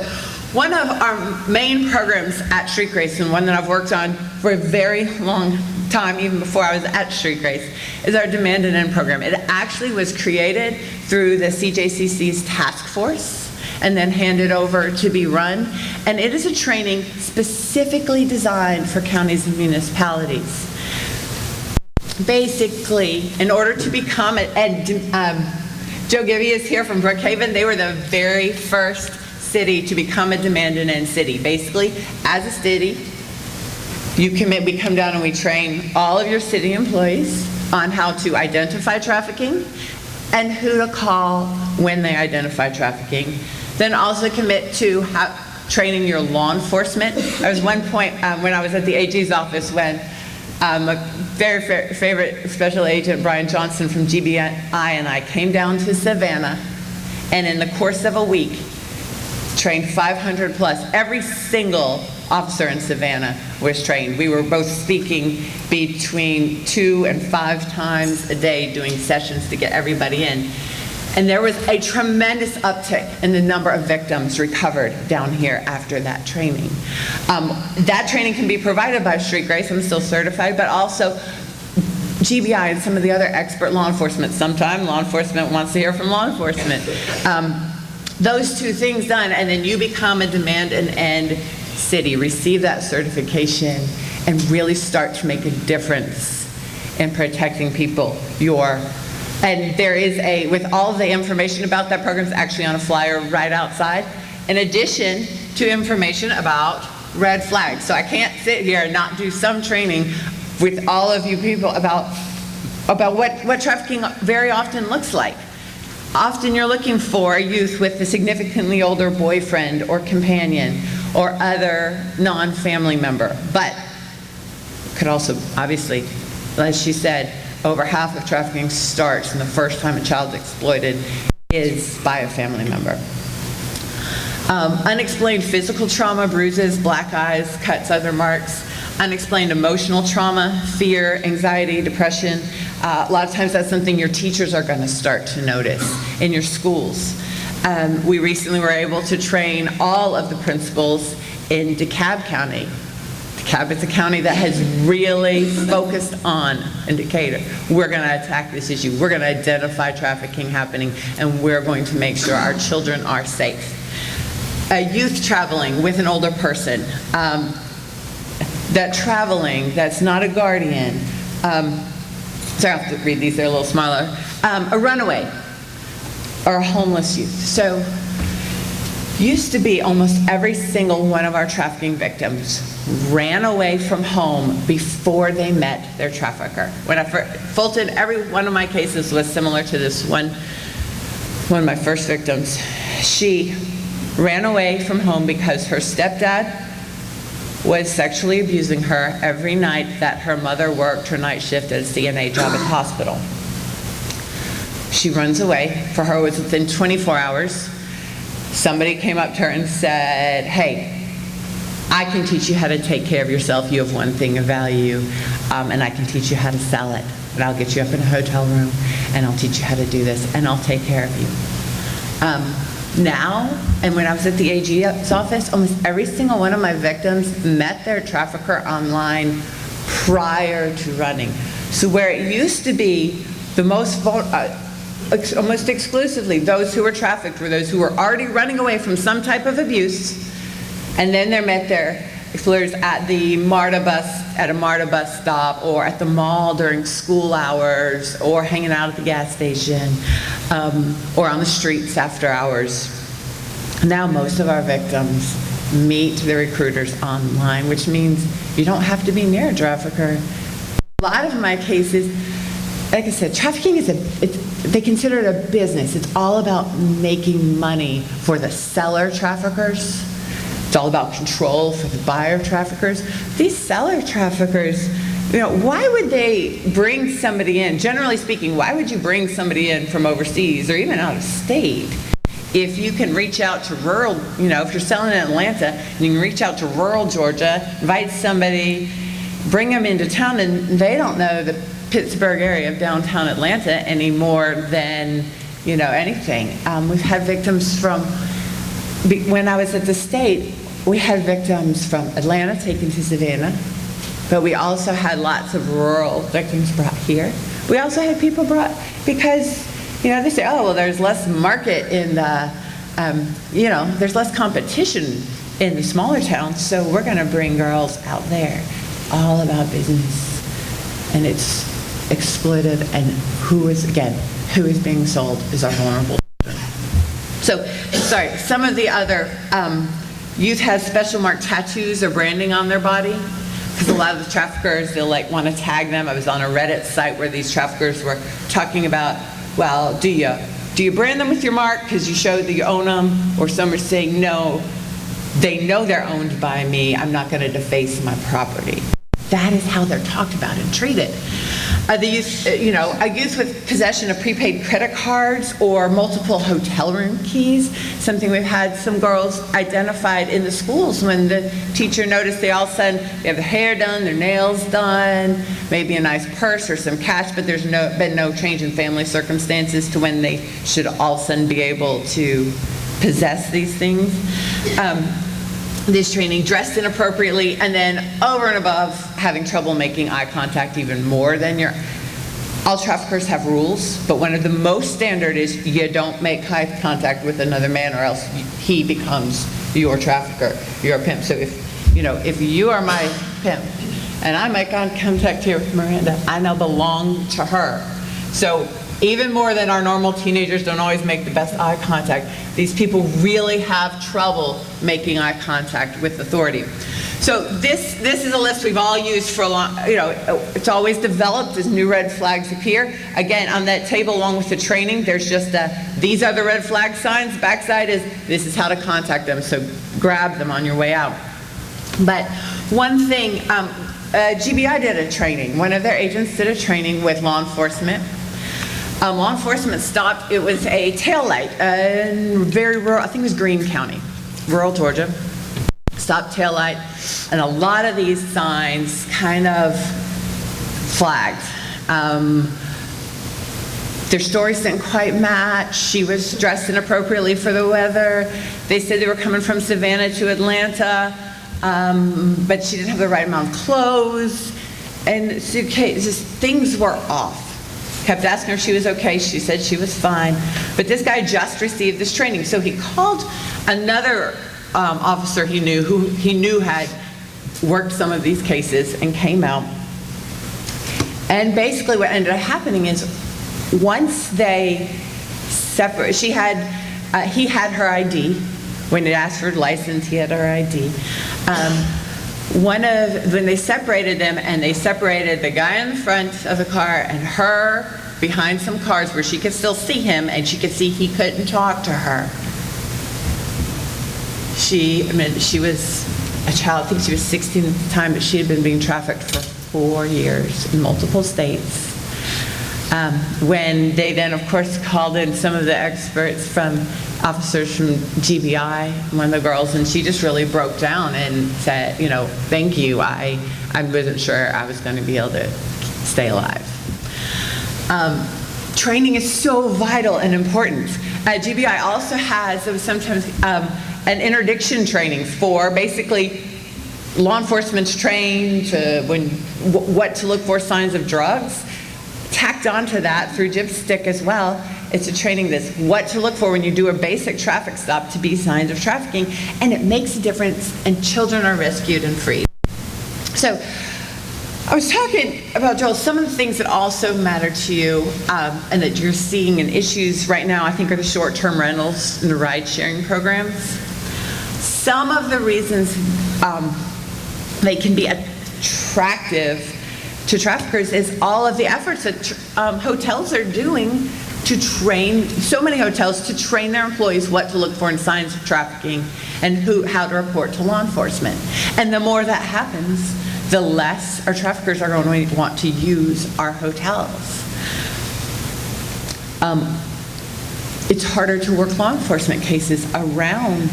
one of our main programs at Street Grace, and one that I've worked on for a very long time, even before I was at Street Grace, is our Demand and End program. It actually was created through the CJCC's task force and then handed over to be run. And it is a training specifically designed for counties and municipalities. Basically, in order to become, Joe Gibby is here from Brookhaven. They were the very first city to become a Demand and End city. Basically, as a city, we come down and we train all of your city employees on how to identify trafficking and who to call when they identify trafficking. Then also commit to training your law enforcement. There was one point when I was at the AG's office when a very favorite special agent, Brian Johnson from GBI, and I came down to Savannah, and in the course of a week, trained 500 plus. Every single officer in Savannah was trained. We were both speaking between 2 and 5 times a day, doing sessions to get everybody in. And there was a tremendous uptick in the number of victims recovered down here after that training. That training can be provided by Street Grace. I'm still certified, but also GBI and some of the other expert law enforcement. Sometimes law enforcement wants to hear from law enforcement. Those 2 things done, and then you become a Demand and End city, receive that certification, and really start to make a difference in protecting people. And there is with all the information about that program, is actually on a flyer right outside, in addition to information about red flags. So I can't sit here and not do some training with all of you people about what trafficking very often looks like. Often you're looking for youth with a significantly older boyfriend or companion or other non-family member. But could also, obviously, as she said, over half of trafficking starts, and the first time a child's exploited is by a family member. Unexplained physical trauma, bruises, black eyes, cuts, other marks. Unexplained emotional trauma, fear, anxiety, depression. A lot of times that's something your teachers are going to start to notice in your schools. We recently were able to train all of the principals in DeKalb County. DeKalb is a county that has really focused on, in Decatur, we're going to attack this issue. We're going to identify trafficking happening, and we're going to make sure our children are safe. Youth traveling with an older person. That traveling, that's not a guardian. Sorry, I have to read these, they're a little smaller. A runaway or a homeless youth. So, used to be almost every single one of our trafficking victims ran away from home before they met their trafficker. When I Fulton, every one of my cases was similar to this one of my first victims. She ran away from home because her stepdad was sexually abusing her every night that her mother worked her night shift at a CNA job at the hospital. She runs away. For her, it was within 24 hours. Somebody came up to her and said, hey, I can teach you how to take care of yourself. You have one thing of value, and I can teach you how to sell it. And I'll get you up in a hotel room, and I'll teach you how to do this, and I'll take care of you. Now, and when I was at the AG's office, almost every single one of my victims met their trafficker online prior to running. So where it used to be the most almost exclusively those who were trafficked were those who were already running away from some type of abuse, and then they met explorers at the MARTA bus, at a MARTA bus stop, or at the mall during school hours, or hanging out at the gas station, or on the streets after hours. Now most of our victims meet the recruiters online, which means you don't have to be near a trafficker. A lot of my cases, like I said, trafficking they consider it a business. It's all about making money for the seller traffickers. It's all about control for the buyer traffickers. These seller traffickers, why would they bring somebody in? Generally speaking, why would you bring somebody in from overseas or even out of state if you can reach out to rural, if you're selling in Atlanta, you can reach out to rural Georgia, invite somebody, bring them into town, and they don't know the Pittsburgh area of downtown Atlanta any more than, anything. We've had victims from, when I was at the state, we had victims from Atlanta taken to Savannah, but we also had lots of rural victims brought here. We also had people brought because, they say, oh, well, there's less market in the, there's less competition in the smaller towns, so we're going to bring girls out there. All about business, and it's exploitive, and who is being sold is our vulnerable children. So, sorry, some of the other youth has special marked tattoos or branding on their body, because a lot of the traffickers, they'll want to tag them. I was on a Reddit site where these traffickers were talking about, well, do you brand them with your mark because you show that you own them, or some are saying, no, they know they're owned by me, I'm not going to deface my property. That is how they're talked about and treated. The youth, a youth with possession of prepaid credit cards or multiple hotel room keys, something we've had some girls identified in the schools when the teacher noticed they all of a sudden they have their hair done, their nails done, maybe a nice purse or some cash, but there's been no change in family circumstances to when they should all of a sudden be able to possess these things. This training, dressed inappropriately, and then over and above having trouble making eye contact even more than all traffickers have rules, but one of the most standard is you don't make eye contact with another man or else he becomes your trafficker, your pimp. So if you are my pimp and I make eye contact here with Miranda, I now belong to her. So even more than our normal teenagers don't always make the best eye contact, these people really have trouble making eye contact with authority. So this is a list we've all used for a long, it's always developed as new red flags appear. Again, on that table along with the training, there's just these are the red flag signs. Backside is this is how to contact them, so grab them on your way out. But one thing, GBI did a training. One of their agents did a training with law enforcement. Law enforcement stopped, it was a taillight in very rural, I think it was Greene County, rural Georgia. Stopped taillight, and a lot of these signs kind of flagged. Their stories didn't quite match. She was dressed inappropriately for the weather. They said they were coming from Savannah to Atlanta, but she didn't have the right amount of clothes, and suitcases, things were off. Kept asking her if she was okay. She said she was fine. But this guy just received this training. So he called another officer he knew who he knew had worked some of these cases and came out. And basically what ended up happening is once they separate, he had her ID. When it asked for a license, he had her ID. When they separated them, and they separated the guy in the front of the car and her behind some cars where she could still see him and she could see he couldn't talk to her. She was a child, I think she was 16 at the time, but she had been being trafficked for 4 years in multiple states. When they then, of course, called in some of the experts officers from GBI, one of the girls, and she just really broke down and said, thank you. I wasn't sure I was going to be able to stay alive. Training is so vital and important. GBI also has sometimes an interdiction training for basically law enforcement's trained to what to look for signs of drugs. Tacked onto that through Dipstick as well It's a training that's what to look for when you do a basic traffic stop to be signs of trafficking, and it makes a difference, and children are rescued and freed. So I was talking about, Joel, some of the things that also matter to you and that you're seeing in issues right now, I think, are the short-term rentals and the ride-sharing programs. Some of the reasons they can be attractive to traffickers is all of the efforts that hotels are doing to train, so many hotels, to train their employees what to look for in signs of trafficking and how to report to law enforcement. And the more that happens, the less our traffickers are going to want to use our hotels. It's harder to work law enforcement cases around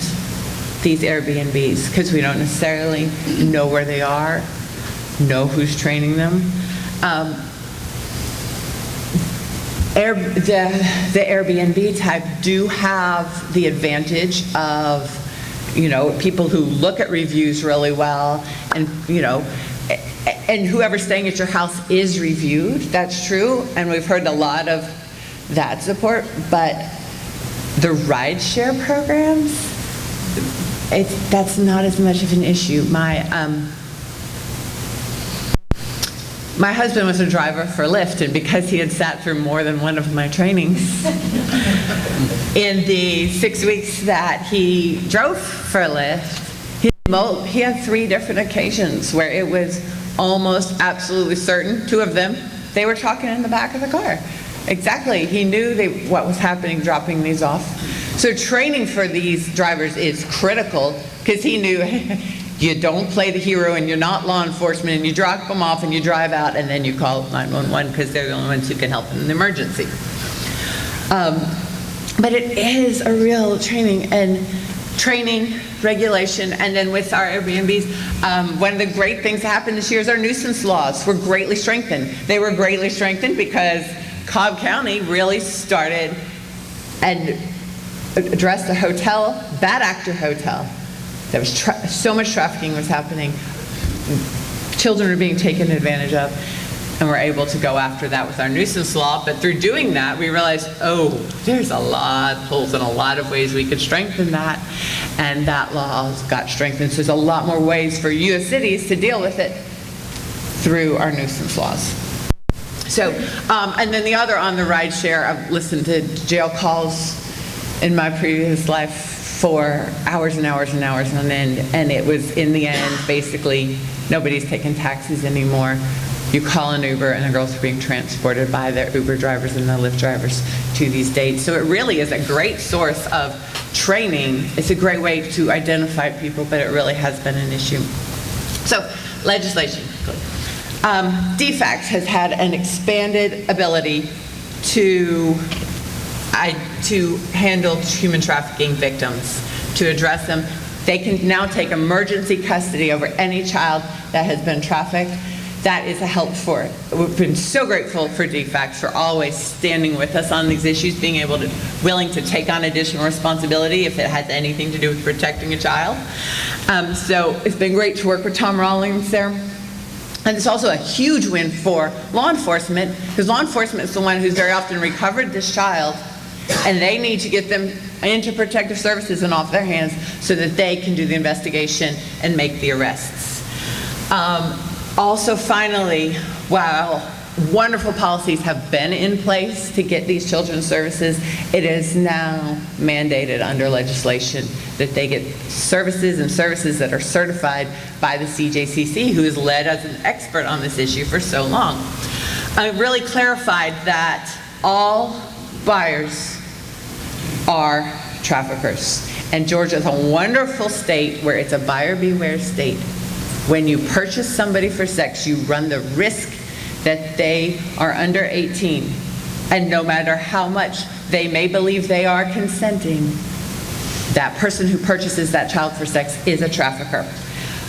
these Airbnbs because we don't necessarily know where they are, know who's training them. The Airbnb type do have the advantage of, people who look at reviews really well, and, and whoever's staying at your house is reviewed. That's true, and we've heard a lot of that support. But the rideshare programs, that's not as much of an issue. My husband was a driver for Lyft, and because he had sat through more than one of my trainings, in the 6 weeks that he drove for Lyft, he had 3 different occasions where it was almost absolutely certain, 2 of them, they were talking in the back of the car. Exactly, he knew what was happening dropping these off. So training for these drivers is critical, because he knew you don't play the hero and you're not law enforcement, and you drop them off and you drive out and then you call 911 because they're the only ones who can help in an emergency. But it is a real training, regulation, and then with our Airbnbs, one of the great things that happened this year is our nuisance laws were greatly strengthened. They were greatly strengthened because Cobb County really started and addressed a hotel, bad actor hotel. There was so much trafficking was happening. Children were being taken advantage of, and we're able to go after that with our nuisance law. But through doing that, we realized, there's a lot of holes and a lot of ways we could strengthen that, and that law got strengthened. So there's a lot more ways for U.S. cities to deal with it through our nuisance laws. So, and then the other on the ride share, I've listened to jail calls in my previous life for hours and hours and hours on end, and it was, in the end, basically, nobody's taking taxis anymore. You call an Uber, and the girls are being transported by the Uber drivers and the Lyft drivers to these dates. So it really is a great source of training. It's a great way to identify people, but it really has been an issue. So, legislation. DFACS has had an expanded ability to handle human trafficking victims, to address them. They can now take emergency custody over any child that has been trafficked. That is a help for it. We've been so grateful for DFACS for always standing with us on these issues, being willing to take on additional responsibility if it has anything to do with protecting a child. So it's been great to work with Tom Rawlings there. And it's also a huge win for law enforcement, because law enforcement is the one who's very often recovered this child, and they need to get them into protective services and off their hands so that they can do the investigation and make the arrests. Also, finally, while wonderful policies have been in place to get these children's services, it is now mandated under legislation that they get services, and services that are certified by the CJCC, who has led as an expert on this issue for so long. I really clarified that all buyers are traffickers. And Georgia is a wonderful state where it's a buyer beware state. When you purchase somebody for sex, you run the risk that they are under 18. And no matter how much they may believe they are consenting, that person who purchases that child for sex is a trafficker.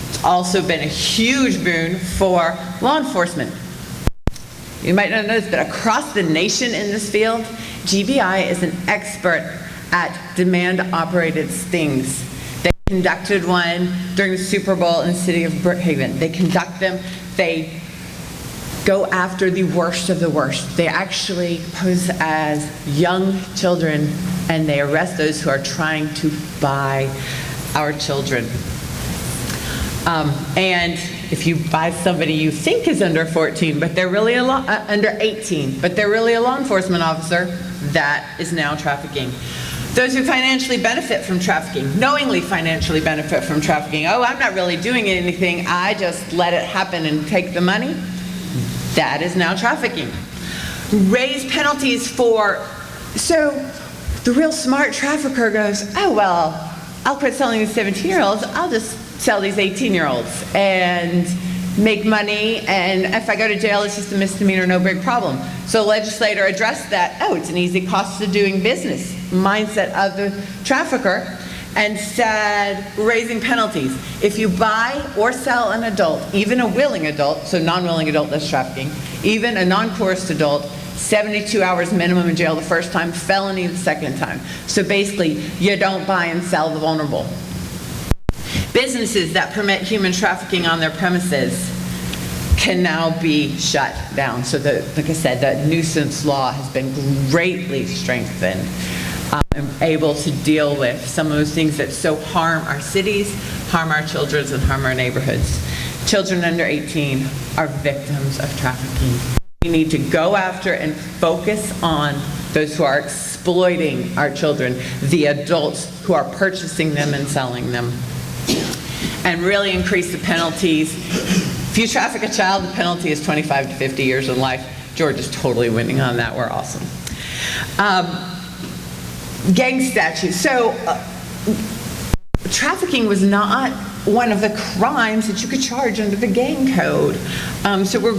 It's also been a huge boon for law enforcement. You might not know this, but across the nation in this field, GBI is an expert at demand-operated stings. They conducted one during the Super Bowl in the city of Brookhaven. They conduct them. They go after the worst of the worst. They actually pose as young children, and they arrest those who are trying to buy our children. And if you buy somebody you think is under 14, but they're really under 18, but they're really a law enforcement officer, that is now trafficking. Those who financially benefit from trafficking, knowingly financially benefit from trafficking, oh, I'm not really doing anything, I just let it happen and take the money, that is now trafficking. Raise penalties for, so the real smart trafficker goes, oh, well, I'll quit selling these 17-year-olds, I'll just sell these 18-year-olds and make money, and if I go to jail, it's just a misdemeanor, no big problem. So legislator addressed that, oh, it's an easy cost of doing business mindset of the trafficker, and said raising penalties. If you buy or sell an adult, even a willing adult, so non-willing adult, that's trafficking, even a non-coerced adult, 72 hours minimum in jail the first time, felony the second time. So basically, you don't buy and sell the vulnerable. Businesses that permit human trafficking on their premises can now be shut down. So like I said, the nuisance law has been greatly strengthened and able to deal with some of those things that so harm our cities, harm our children, and harm our neighborhoods. Children under 18 are victims of trafficking. We need to go after and focus on those who are exploiting our children, the adults who are purchasing them and selling them, and really increase the penalties. If you traffic a child, the penalty is 25 to 50 years in life. Georgia's totally winning on that. We're awesome. Gang statutes. So trafficking was not one of the crimes that you could charge under the gang code. So we're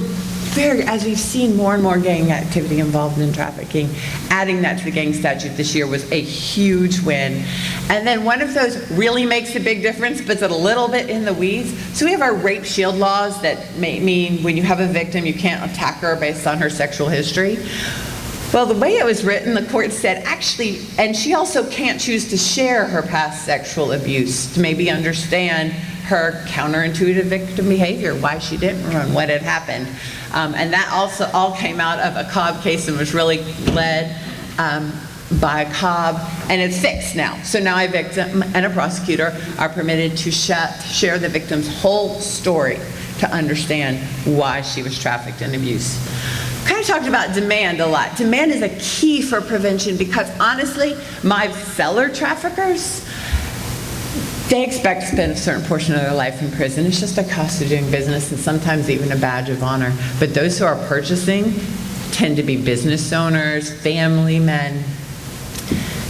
very, as we've seen more and more gang activity involved in trafficking, adding that to the gang statute this year was a huge win. And then one of those really makes a big difference, but it's a little bit in the weeds. So we have our rape shield laws that mean when you have a victim, you can't attack her based on her sexual history. Well, the way it was written, the court said actually, and she also can't choose to share her past sexual abuse to maybe understand her counterintuitive victim behavior, why she didn't run, what had happened. And that also all came out of a Cobb case and was really led by Cobb, and it's fixed now. So now a victim and a prosecutor are permitted to share the victim's whole story to understand why she was trafficked and abused. Kind of talked about demand a lot. Demand is a key for prevention because honestly, my seller traffickers, they expect to spend a certain portion of their life in prison. It's just a cost of doing business and sometimes even a badge of honor. But those who are purchasing tend to be business owners, family men.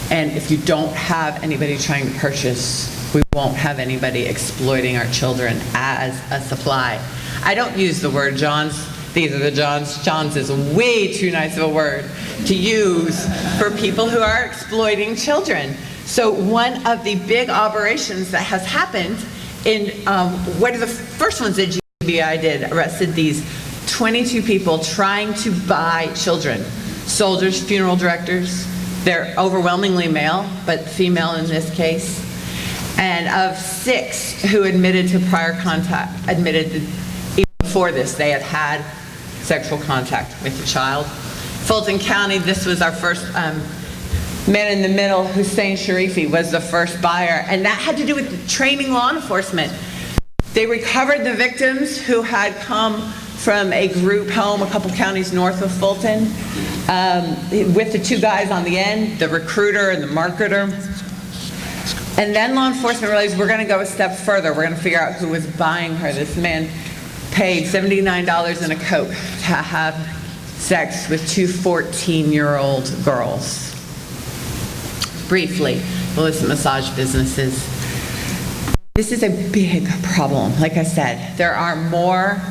And if you don't have anybody trying to purchase, we won't have anybody exploiting our children as a supply. I don't use the word Johns. These are the Johns. Johns is way too nice of a word to use for people who are exploiting children. So one of the big operations that has happened in, one of the first ones that GBI did, arrested these 22 people trying to buy children. Soldiers, funeral directors, they're overwhelmingly male, but female in this case. And of 6 who admitted to prior contact, admitted that even before this, they had had sexual contact with the child. Fulton County, this was our first man in the middle. Hussein Sharifi was the first buyer, and that had to do with training law enforcement. They recovered the victims who had come from a group home a couple counties north of Fulton with the 2 guys on the end, the recruiter and the marketer. And then law enforcement realized we're going to go a step further. We're going to figure out who was buying her. This man paid $79 in a Coke to have sex with 2 14-year-old girls. Briefly, illicit massage businesses. This is a big problem. Like I said, there are more,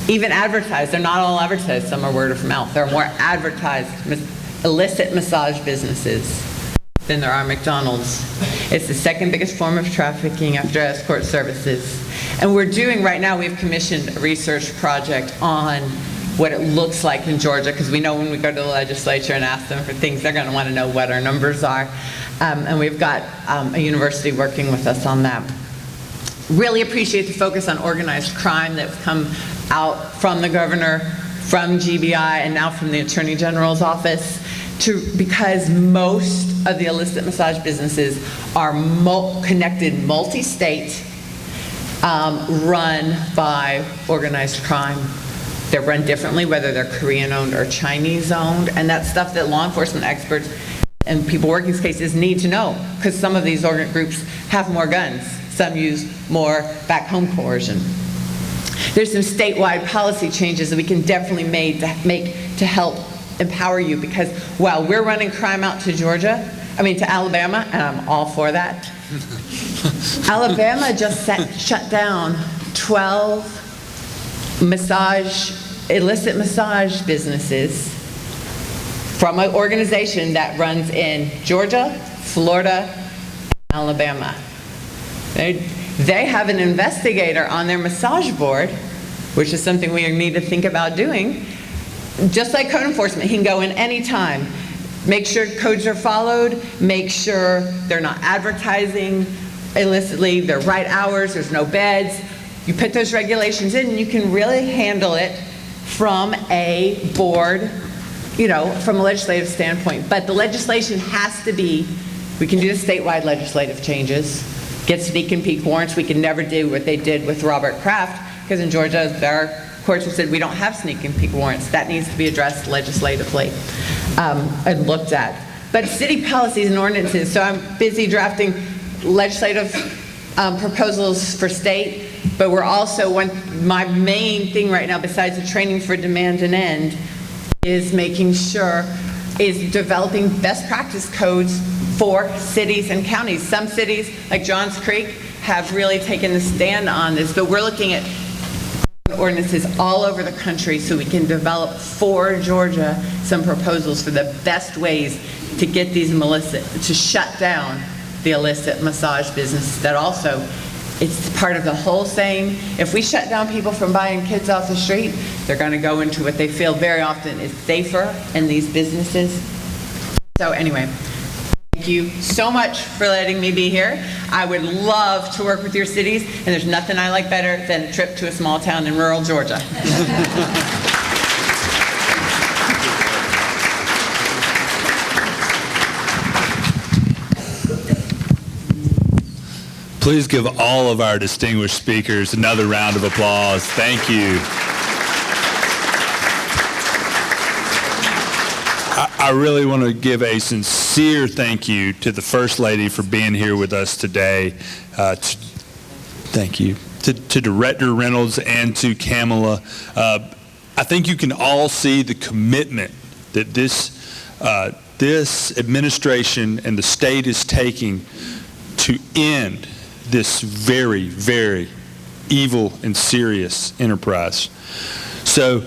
even advertised, they're not all advertised, some are word of mouth. There are more advertised illicit massage businesses than there are McDonald's. It's the second biggest form of trafficking after escort services. And we're doing right now, we've commissioned a research project on what it looks like in Georgia, because we know when we go to the legislature and ask them for things, they're going to want to know what our numbers are. And we've got a university working with us on that. Really appreciate the focus on organized crime that's come out from the governor, from GBI, and now from the Attorney General's office, because most of the illicit massage businesses are connected multi-state, run by organized crime. They're run differently, whether they're Korean-owned or Chinese-owned, and that's stuff that law enforcement experts and people working these cases need to know, because some of these groups have more guns. Some use more back-home coercion. There's some statewide policy changes that we can definitely make to help empower you, because while we're running crime out to to Alabama, and I'm all for that, Alabama just shut down 12 illicit massage businesses from an organization that runs in Georgia, Florida, and Alabama. They have an investigator on their massage board, which is something we need to think about doing. Just like code enforcement, he can go in any time, make sure codes are followed, make sure they're not advertising illicitly, they're right hours, there's no beds. You put those regulations in, and you can really handle it from a board, from a legislative standpoint. But the legislation has to be, we can do the statewide legislative changes, get sneak and peek warrants. We can never do what they did with Robert Kraft, because in Georgia, their courts have said we don't have sneak and peek warrants. That needs to be addressed legislatively and looked at. But city policies and ordinances, so I'm busy drafting legislative proposals for state, but we're also, my main thing right now, besides the training for demand and end, is developing best practice codes for cities and counties. Some cities, like Johns Creek, have really taken a stand on this, but we're looking at ordinances all over the country so we can develop for Georgia some proposals for the best ways to get these to shut down the illicit massage business. That also, it's part of the whole saying, if we shut down people from buying kids off the street, they're going to go into what they feel very often is safer in these businesses. So anyway, thank you so much for letting me be here. I would love to work with your cities, and there's nothing I like better than a trip to a small town in rural Georgia. Please give all of our distinguished speakers another round of applause. Thank you. I really want to give a sincere thank you to the First Lady for being here with us today. Thank you. To Director Reynolds and to Kamala. I think you can all see the commitment that this administration and the state is taking to end this very, very evil and serious enterprise. So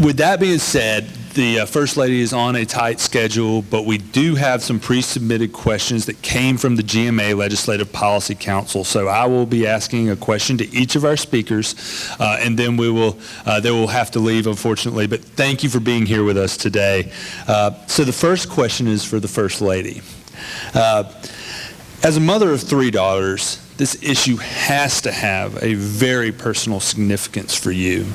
with that being said, the First Lady is on a tight schedule, but we do have some pre-submitted questions that came from the GMA Legislative Policy Council. So I will be asking a question to each of our speakers, and then they will have to leave, unfortunately. But thank you for being here with us today. So the first question is for the First Lady. As a mother of 3 daughters, this issue has to have a very personal significance for you.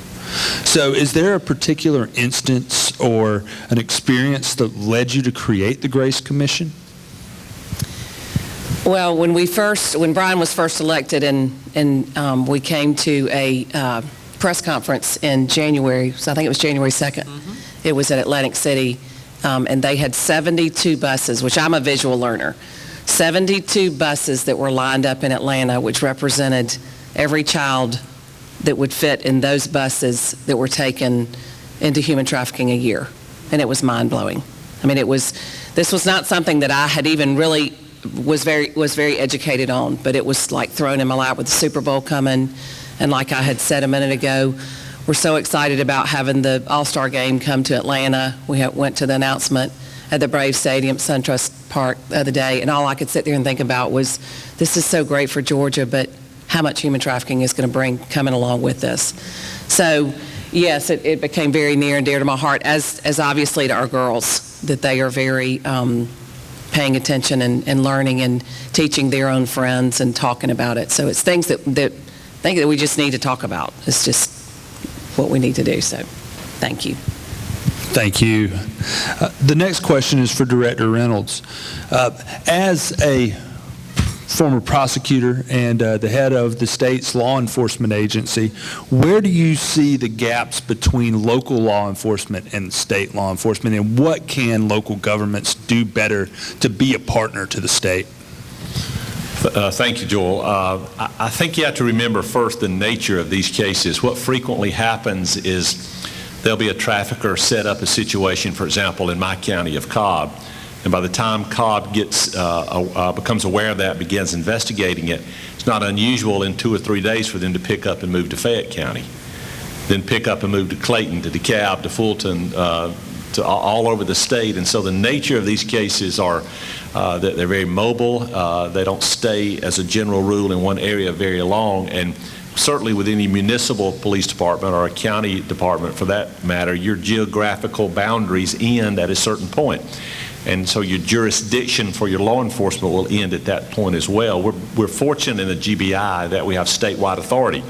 So is there a particular instance or an experience that led you to create the Grace Commission? Well, when Brian was first elected and we came to a press conference in January, so I think it was January 2nd. Mm-hmm. It was at Atlantic City, and they had 72 buses, which I'm a visual learner. 72 buses that were lined up in Atlanta, which represented every child that would fit in those buses that were taken into human trafficking a year. And it was mind-blowing. I mean, this was not something that I had even really was very educated on, but it was like thrown in my lap with the Super Bowl coming. And like I had said a minute ago, we're so excited about having the All-Star game come to Atlanta. We went to the announcement at the Brave Stadium, SunTrust Park the other day, and all I could sit there and think about was, this is so great for Georgia, but how much human trafficking is going to bring coming along with this. So yes, it became very near and dear to my heart, as obviously to our girls, that they are very paying attention and learning and teaching their own friends and talking about it. So it's things that we just need to talk about. It's just what we need to do. So, thank you. Thank you. The next question is for Director Reynolds. As a former prosecutor and the head of the state's law enforcement agency, where do you see the gaps between local law enforcement and state law enforcement, and what can local governments do better to be a partner to the state? Thank you, Joel. I think you have to remember first the nature of these cases. What frequently happens is there'll be a trafficker set up a situation, for example, in my county of Cobb, and by the time Cobb becomes aware of that, begins investigating it, it's not unusual in 2 or 3 days for them to pick up and move to Fayette County, then pick up and move to Clayton, to DeKalb, to Fulton, to all over the state. And so the nature of these cases are that they're very mobile. They don't stay, as a general rule, in one area very long. And certainly with any municipal police department or a county department, for that matter, your geographical boundaries end at a certain point. And so your jurisdiction for your law enforcement will end at that point as well. We're fortunate in the GBI that we have statewide authority.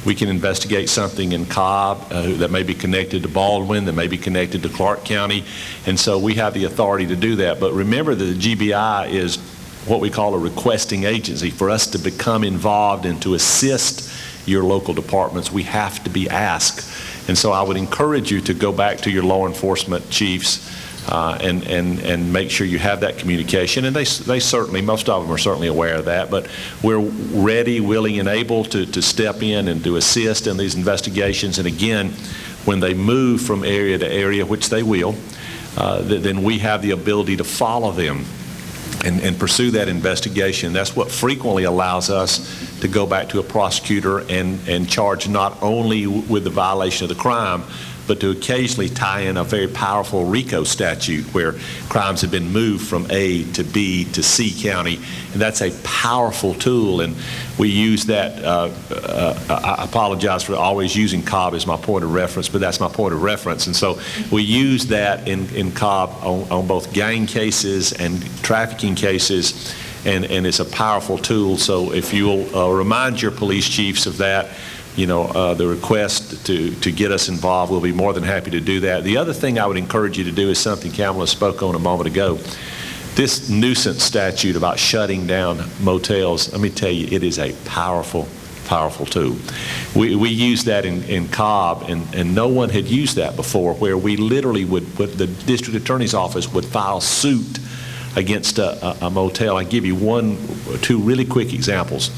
We can investigate something in Cobb that may be connected to Baldwin, that may be connected to Clark County, and so we have the authority to do that. But remember that the GBI is what we call a requesting agency. For us to become involved and to assist your local departments, we have to be asked. And so I would encourage you to go back to your law enforcement chiefs and make sure you have that communication. And they certainly, most of them are certainly aware of that, but we're ready, willing, and able to step in and to assist in these investigations. And again, when they move from area to area, which they will, then we have the ability to follow them and pursue that investigation. That's what frequently allows us to go back to a prosecutor and charge not only with the violation of the crime, but to occasionally tie in a very powerful RICO statute where crimes have been moved from A to B to C county, and that's a powerful tool. And we use that. I apologize for always using Cobb as my point of reference, but that's my point of reference. And so we use that in Cobb on both gang cases and trafficking cases, and it's a powerful tool. So if you'll remind your police chiefs of that, the request to get us involved, we'll be more than happy to do that. The other thing I would encourage you to do is something Kamala spoke on a moment ago. This nuisance statute about shutting down motels, let me tell you, it is a powerful, powerful tool. We use that in Cobb, and no one had used that before, where we literally the district attorney's office would file suit against a motel. I'll give you two really quick examples.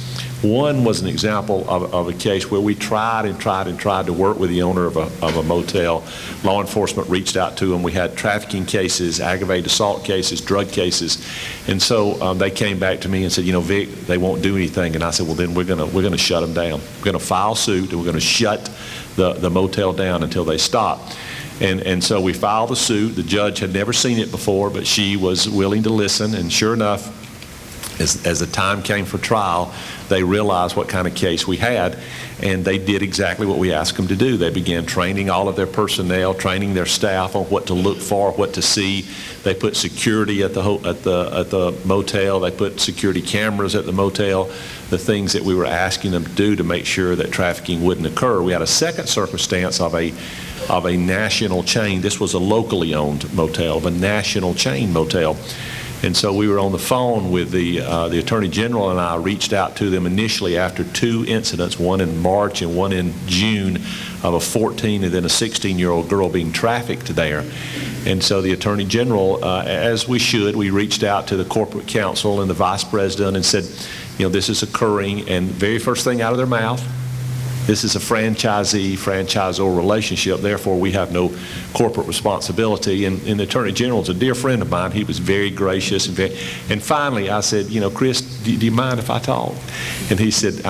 One was an example of a case where we tried to work with the owner of a motel. Law enforcement reached out to him. We had trafficking cases, aggravated assault cases, drug cases, and so they came back to me and said, Vic, they won't do anything. And I said, well, then we're going to shut them down. We're going to file suit, and we're going to shut the motel down until they stop. And so we filed the suit. The judge had never seen it before, but she was willing to listen, and sure enough, as the time came for trial, they realized what kind of case we had, and they did exactly what we asked them to do. They began training all of their personnel, training their staff on what to look for, what to see. They put security at the motel. They put security cameras at the motel, the things that we were asking them to do to make sure that trafficking wouldn't occur. We had a second circumstance of a national chain. This was a locally owned motel, of a national chain motel. And so we were on the phone with the Attorney General, and I reached out to them initially after two incidents, one in March and one in June, of a 14 and then a 16-year-old girl being trafficked there. And so the Attorney General, as we should, we reached out to the corporate counsel and the vice president and said, this is occurring, and very first thing out of their mouth, this is a franchisee-franchisor relationship, therefore we have no corporate responsibility. And the Attorney General is a dear friend of mine. He was very gracious. And finally I said, Chris, do you mind if I talk? And he said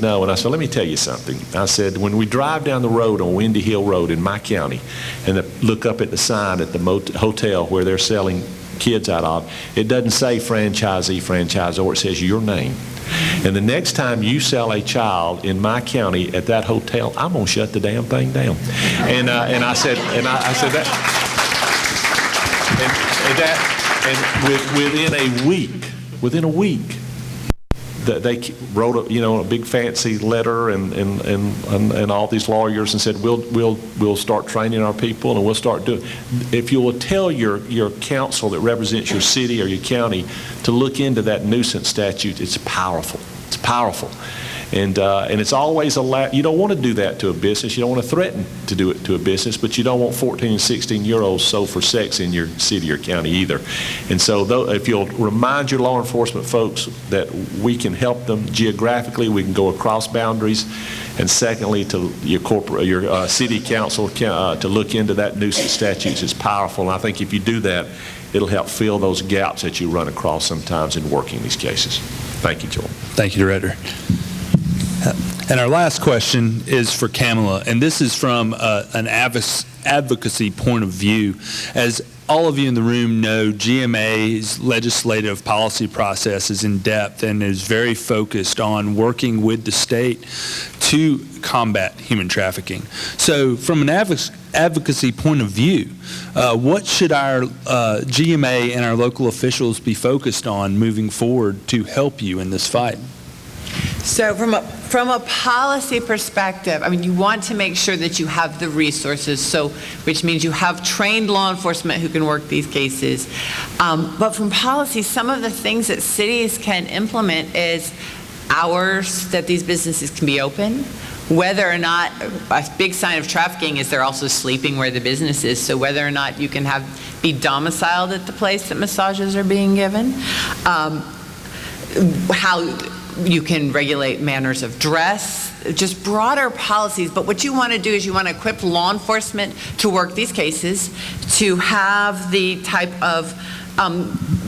no. And I said, let me tell you something. I said, when we drive down the road on Windy Hill Road in my county and look up at the sign at the hotel where they're selling kids out of, it doesn't say franchisee-franchisor, it says your name. And the next time you sell a child in my county at that hotel, I'm going to shut the damn thing down. And I said that, within a week, they wrote a big fancy letter and all these lawyers and said, we'll start training our people and we'll start doing. If you will tell your council that represents your city or your county to look into that nuisance statute, it's powerful. It's powerful. And it's always you don't want to do that to a business. You don't want to threaten to do it to a business, but you don't want 14 and 16-year-olds sold for sex in your city or county either. And so if you'll remind your law enforcement folks that we can help them geographically, we can go across boundaries, and secondly, to your city council to look into that nuisance statutes is powerful. And I think if you do that, it'll help fill those gaps that you run across sometimes in working these cases. Thank you, Joel. Thank you, Director. And our last question is for Kamala, and this is from an advocacy point of view. As all of you in the room know, GMA's legislative policy process is in depth and is very focused on working with the state to combat human trafficking. So from an advocacy point of view, what should our GMA and our local officials be focused on moving forward to help you in this fight? So from a policy perspective, I mean, you want to make sure that you have the resources, which means you have trained law enforcement who can work these cases. But from policy, some of the things that cities can implement is hours that these businesses can be open, whether or not, a big sign of trafficking is they're also sleeping where the business is, so whether or not you can be domiciled at the place that massages are being given, how you can regulate manners of dress, just broader policies. But what you want to do is you want to equip law enforcement to work these cases, to have the type of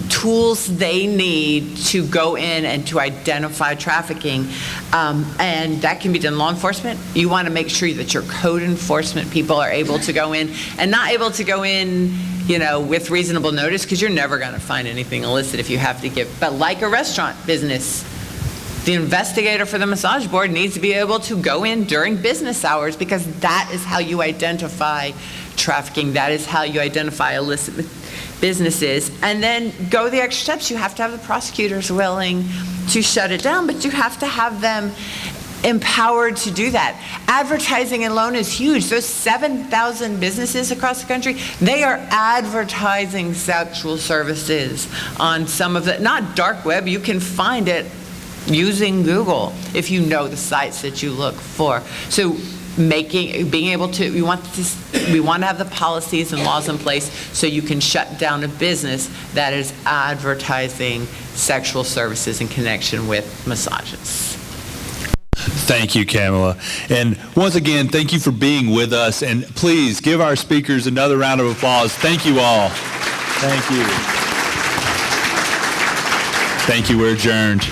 tools they need to go in and to identify trafficking. And that can be done law enforcement. You want to make sure that your code enforcement people are able to go in, and not able to go in with reasonable notice, because you're never going to find anything illicit if you have to give. But like a restaurant business, the investigator for the massage board needs to be able to go in during business hours, because that is how you identify trafficking. That is how you identify illicit businesses. And then go the extra steps. You have to have the prosecutors willing to shut it down, but you have to have them empowered to do that. Advertising alone is huge. Those 7,000 businesses across the country, they are advertising sexual services on some of the, not dark web, you can find it using Google if you know the sites that you look for. So being able to, we want to have the policies and laws in place so you can shut down a business that is advertising sexual services in connection with massages. Thank you, Kamala. And once again, thank you for being with us. And please give our speakers another round of applause. Thank you all. Thank you. Thank you. We're adjourned.